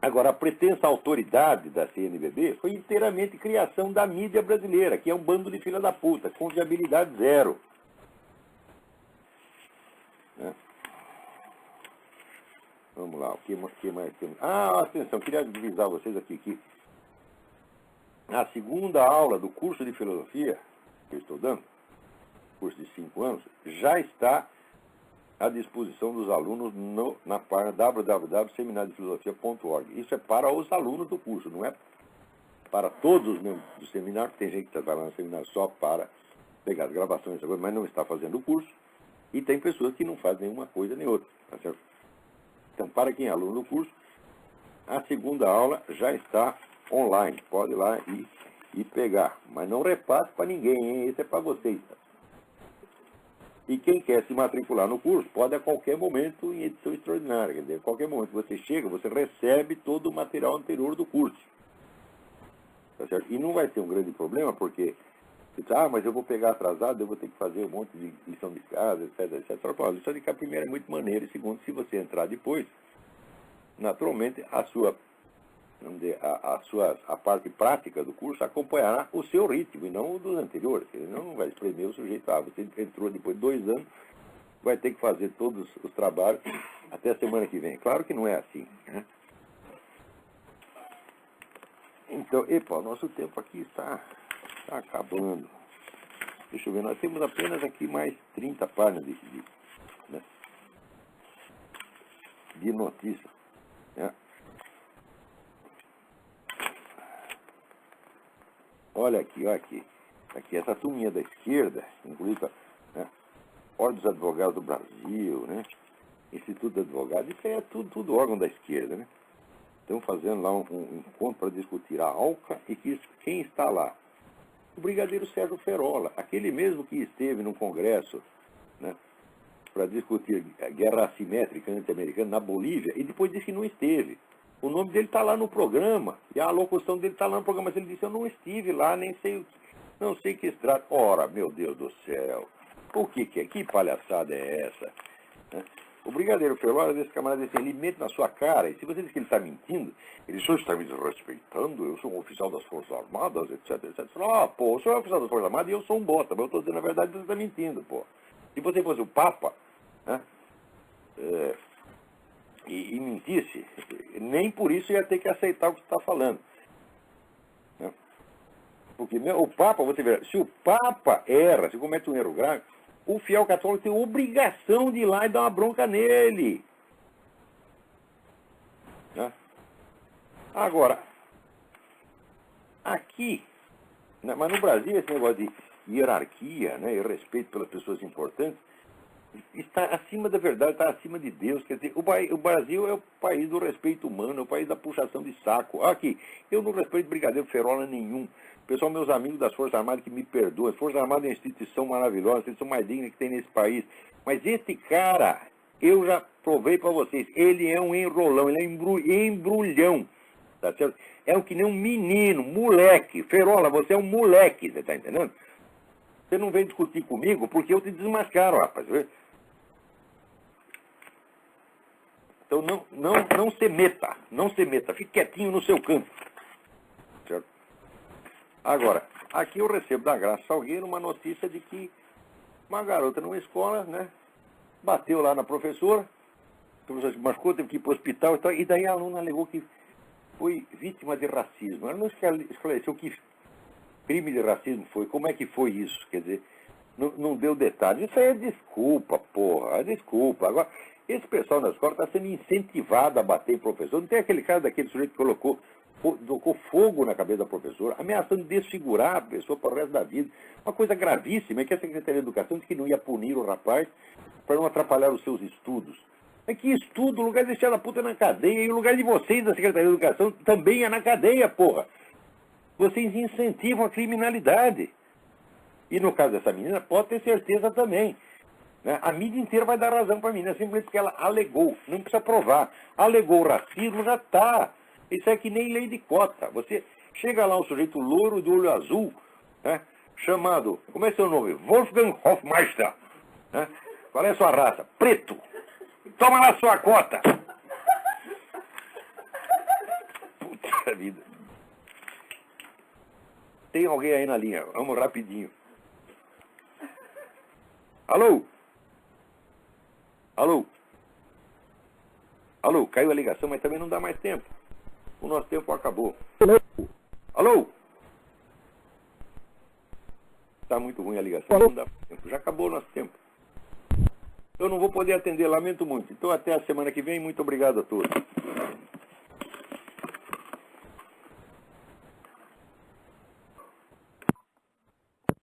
Agora, a pretensa autoridade da CNBB foi inteiramente criação da mídia brasileira, que é um bando de filha da puta, confiabilidade zero. Né? Vamos lá, o que mais temos? Atenção, queria avisar vocês aqui que na segunda aula do curso de filosofia que eu estou dando, curso de 5 anos, já está à disposição dos alunos na página www.seminariodefilosofia.org. Isso é para os alunos do curso, não é para todos os membros do seminário. Tem gente que está trabalhando no seminário só para pegar as gravações, mas não está fazendo o curso. E tem pessoas que não fazem nenhuma coisa nem outra. Tá certo? Então, para quem é aluno do curso, a segunda aula já está online. Pode ir lá e pegar. Mas não repasse para ninguém, hein? Esse é para vocês. Tá? E quem quer se matricular no curso pode a qualquer momento em edição extraordinária. Quer dizer, a qualquer momento que você chega, você recebe todo o material anterior do curso. Tá certo? E não vai ter um grande problema, porque você diz, mas eu vou pegar atrasado, eu vou ter que fazer um monte de lição de casa, etc. A lição de casa, primeiro, é muito maneira. E segundo, se você entrar depois, naturalmente, a sua, vamos dizer, a parte prática do curso acompanhará o seu ritmo e não o dos anteriores. Senão não vai espremer o sujeito. Você entrou depois de 2 anos, vai ter que fazer todos os trabalhos até a semana que vem. Claro que não é assim. Né? Então, o nosso tempo aqui está acabando. Deixa eu ver, nós temos apenas aqui mais 30 páginas né, de notícias. Né? Olha aqui, olha aqui. Aqui, essa turminha da esquerda, inclusive, né? Ordem dos Advogados do Brasil, né? Instituto de Advogados, isso aí é tudo órgão da esquerda, né? Estão fazendo lá um encontro para discutir a ALCA e quem está lá? O brigadeiro Sérgio Ferola, aquele mesmo que esteve no Congresso, né, para discutir a guerra assimétrica anti-americana na Bolívia e depois disse que não esteve. O nome dele está lá no programa, e a locução dele está lá no programa, mas ele disse, eu não estive lá, nem sei, não sei que se trata. Ora, meu Deus do céu, o que é? Que palhaçada é essa? Né? O brigadeiro Ferola, desse camarada, assim, ele mente na sua cara, e se você diz que ele está mentindo, ele só está me desrespeitando, eu sou um oficial das Forças Armadas, etc, etc. Ah, pô, o senhor é um oficial das Forças Armadas e eu sou um bota, mas eu estou dizendo a verdade, você está mentindo, pô. Se você fosse o Papa, né, e mentisse, nem por isso ia ter que aceitar o que você está falando. Né? Porque o Papa, você vê, se o Papa erra, se comete um erro grave, o fiel católico tem obrigação de ir lá e dar uma bronca nele. Né? Agora, aqui, né, mas no Brasil esse negócio de hierarquia, né, e respeito pelas pessoas importantes, está acima da verdade, está acima de Deus. Quer dizer, o Brasil é o país do respeito humano, é o país da puxação de saco. Aqui, eu não respeito brigadeiro Ferola nenhum. Pessoal, meus amigos das Forças Armadas que me perdoam. As Forças Armadas é uma instituição maravilhosa, a instituição mais digna que tem nesse país. Mas esse cara, eu já provei para vocês, ele é um enrolão, ele é embrulhão. Tá certo? É um que nem um menino, moleque. Ferola, você é um moleque, você está entendendo? Você não vem discutir comigo porque eu te desmascaro, rapaz. Então não se meta, não se meta. Fique quietinho no seu canto. Certo? Agora, aqui eu recebo da Graça Salgueiro uma notícia de que uma garota numa escola, né, bateu lá na professora, a professora se machucou, teve que ir para o hospital e tal, e daí a aluna alegou que foi vítima de racismo. Ela não esclareceu que crime de racismo foi, como é que foi isso, quer dizer, não deu detalhes. Isso aí é desculpa, porra, é desculpa. Agora, esse pessoal na escola está sendo incentivado a bater em professor. Não tem aquele cara daquele sujeito que colocou fogo na cabeça da professora, ameaçando desfigurar a pessoa para o resto da vida. Uma coisa gravíssima é que a Secretaria de Educação disse que não ia punir o rapaz para não atrapalhar os seus estudos. É que estudo, o lugar de deixar a puta na cadeia, e o lugar de vocês, da Secretaria de Educação, também é na cadeia, porra. Vocês incentivam a criminalidade. E no caso dessa menina, pode ter certeza também. Né? A mídia inteira vai dar razão para a menina, simplesmente porque ela alegou, não precisa provar. Alegou racismo, já está. Isso é que nem lei de cota. Você chega lá um sujeito louro de olho azul, né, chamado, como é seu nome? Wolfgang Hofmeister. Né? Qual é a sua raça? Preto. Toma lá sua cota. Puta vida. Tem alguém aí na linha? Vamos rapidinho. Alô? Alô? Alô? Caiu a ligação, mas também não dá mais tempo. O nosso tempo acabou. Alô? Está muito ruim a ligação, não dá tempo. Já acabou o nosso tempo. Eu não vou poder atender, lamento muito. Então até a semana que vem, muito obrigado a todos.